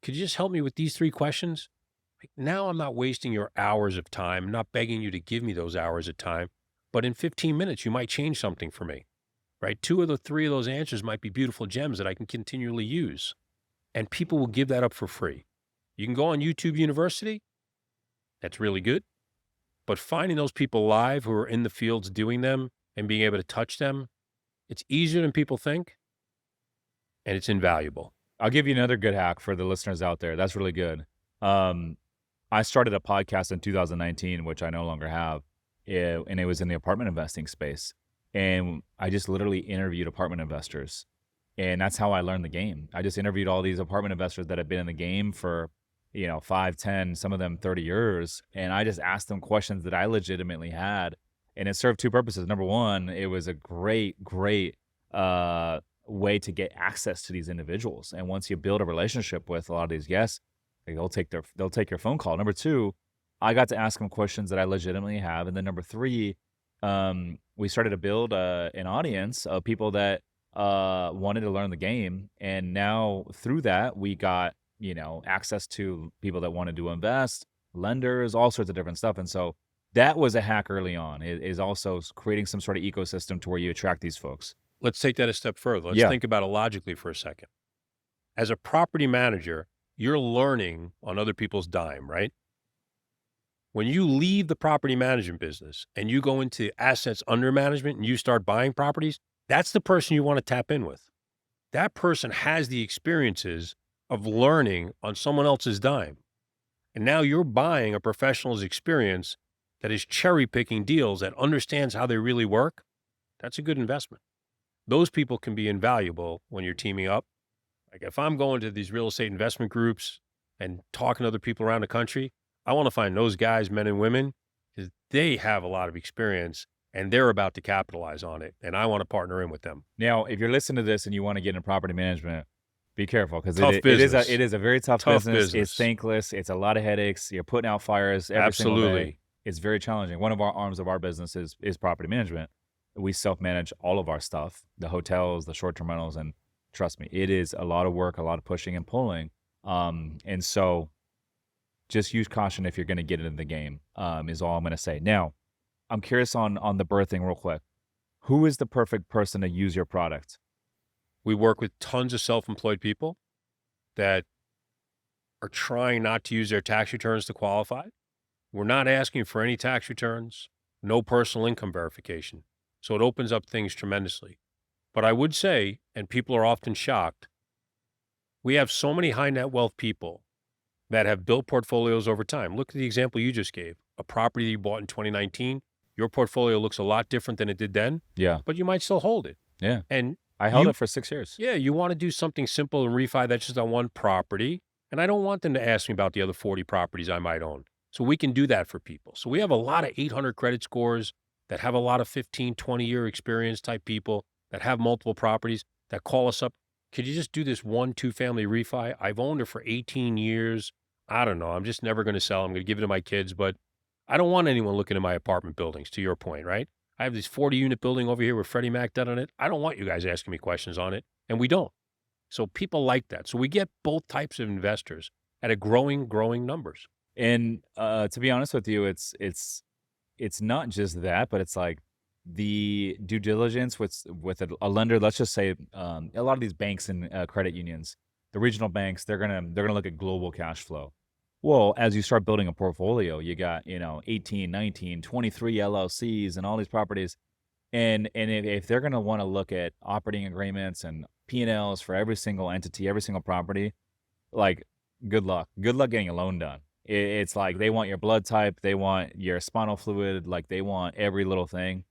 Could you just help me with these 3 questions? Like, now I'm not wasting your hours of time. I'm not begging you to give me those hours of time. But in 15 minutes, you might change something for me, right? 2 of the 3 of those answers might be beautiful gems that I can continually use. And people will give that up for free. You can go on YouTube University. That's really good. But finding those people live who are in the fields doing them and being able to touch them, it's easier than people think, and it's invaluable. I'll give you another good hack for the listeners out there. That's really good. I started a podcast in 2019, which I no longer have, and it was in the apartment investing space. And I just literally interviewed apartment investors, and that's how I learned the game. I just interviewed all these apartment investors that have been in the game for 5, 10, some of them 30 years. And I just asked them questions that I legitimately had. And it served 2 purposes. Number one, it was a great way to get access to these individuals. And once you build a relationship with a lot of these guests, they'll take your phone call. Number 2, I got to ask him questions that I legitimately have. And then number three, we started to build an audience of people that wanted to learn the game. And now through that, we got, access to people that wanted to invest, lenders, all sorts of different stuff. And so that was a hack early on, is also creating some sort of ecosystem to where you attract these folks. Let's take that a step further. Let's Yeah. think about it logically for a second. As a property manager, you're learning on other people's dime, right? When you leave the property management business and you go into assets under management and you start buying properties, that's the person you want to tap in with. That person has the experiences of learning on someone else's dime. And now you're buying a professional's experience that is cherry picking deals, that understands how they really work. That's a good investment. Those people can be invaluable when you're teaming up. Like if I'm going to these real estate investment groups and talking to other people around the country, I want to find those guys, men and women, because they have a lot of experience and they're about to capitalize on it. And I want to partner in with them. Now, if you're listening to this and you want to get into property management, be careful, because Tough it business. is a very tough Tough business. business. It's thankless. It's a lot of headaches. You're putting out fires every single day. Absolutely. It's very challenging. One of our arms of our business is property management. We self-manage all of our stuff, the hotels, the short-term rentals, and trust me, it is a lot of work, a lot of pushing and pulling. And so just use caution if you're going to get into the game, is all I'm going to say. Now, I'm curious on the BRRRR thing real quick. Who is the perfect person to use your product? We work with tons of self-employed people that are trying not to use their tax returns to qualify. We're not asking for any tax returns, no personal income verification. So it opens up things tremendously. But I would say, and people are often shocked, we have so many high net wealth people that have built portfolios over time. Look at the example you just gave. A property you bought in 2019, your portfolio looks a lot different than it did then, Yeah. but you might still hold it. Yeah. And I held you- it for 6 years. yeah, you want to do something simple and refi that's just on one property. And I don't want them to ask me about the other 40 properties I might own. So we can do that for people. So we have a lot of 800 credit scores that have a lot of 15, 20-year experience type people that have multiple properties that call us up. Could you just do this 1-2 family refi? I've owned it for 18 years. I don't know. I'm just never going to sell. I'm going to give it to my kids, but I don't want anyone looking at my apartment buildings, to your point, right? I have this 40-unit building over here with Freddie Mac done on it. I don't want you guys asking me questions on it, and we don't. So people like that. So we get both types of investors at a growing numbers. And to be honest with you, it's not just that, but it's like the due diligence with a lender. Let's just say a lot of these banks and credit unions, the regional banks, they're gonna look at global cash flow. Well, as you start building a portfolio, you got 18, 19, 23 LLCs and all these properties, and if they're gonna want to look at operating agreements and P&Ls for every single entity, every single property, like good luck getting a loan done. It's like they want your blood type, they want your spinal fluid, like they want every little thing.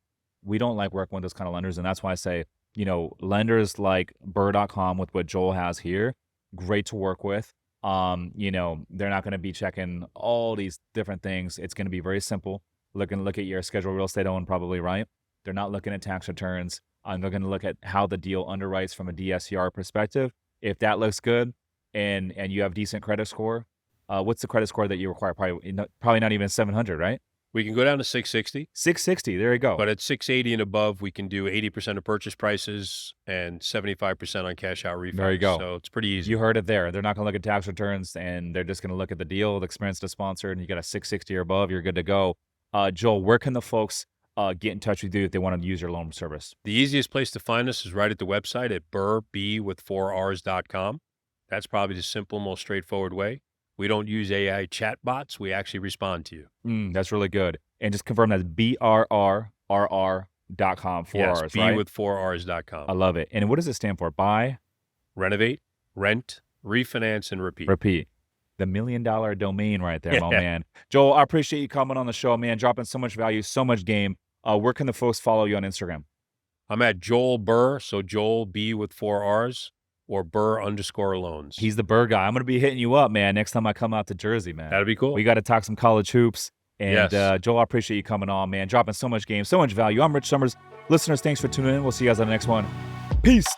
We don't like working with those kind of lenders, and that's why I say, lenders like BRRRR.com with what Joel has here, great to work with. They're not going to be checking all these different things. It's going to be very simple. Look at your scheduled real estate owned, probably, right? They're not looking at tax returns. They're going to look at how the deal underwrites from a DSCR perspective. If that looks good and you have decent credit score, what's the credit score that you require? Probably not even 700, right? We can go down to 660. 660, there you go. But at 680 and above, we can do 80% of purchase prices and 75% on cash out refi. There you go. So it's pretty easy. You heard it there. They're not going to look at tax returns, and they're just going to look at the deal, the experience to sponsor, and you got a 660 or above, you're good to go. Joel, where can the folks get in touch with you if they want to use your loan service? The easiest place to find us is right at the website at BRRRR.com. That's probably the simple, most straightforward way. We don't use AI chatbots. We actually respond to you. That's really good. And just confirm that's BRRRR.com, 4 Yes, R's, B right? with 4Rs.com. I love it. And what does it stand for? Buy, Renovate, rent, refinance, and repeat. repeat. The $1 million domain right there, my man. Joel, I appreciate you coming on the show, man, dropping so much value, so much game. Where can the folks follow you on Instagram? I'm at Joel BRRRR, so Joel B with 4 Rs, or BRRRR_loans. He's the BRRRR guy. I'm going to be hitting you up, man, next time I come out to Jersey, man. That'd be cool. We got to talk some college hoops. And Yes. Joel, I appreciate you coming on, man, dropping so much game, so much value. I'm Rich Summers. Listeners, thanks for tuning in. We'll see you guys on the next one. Peace.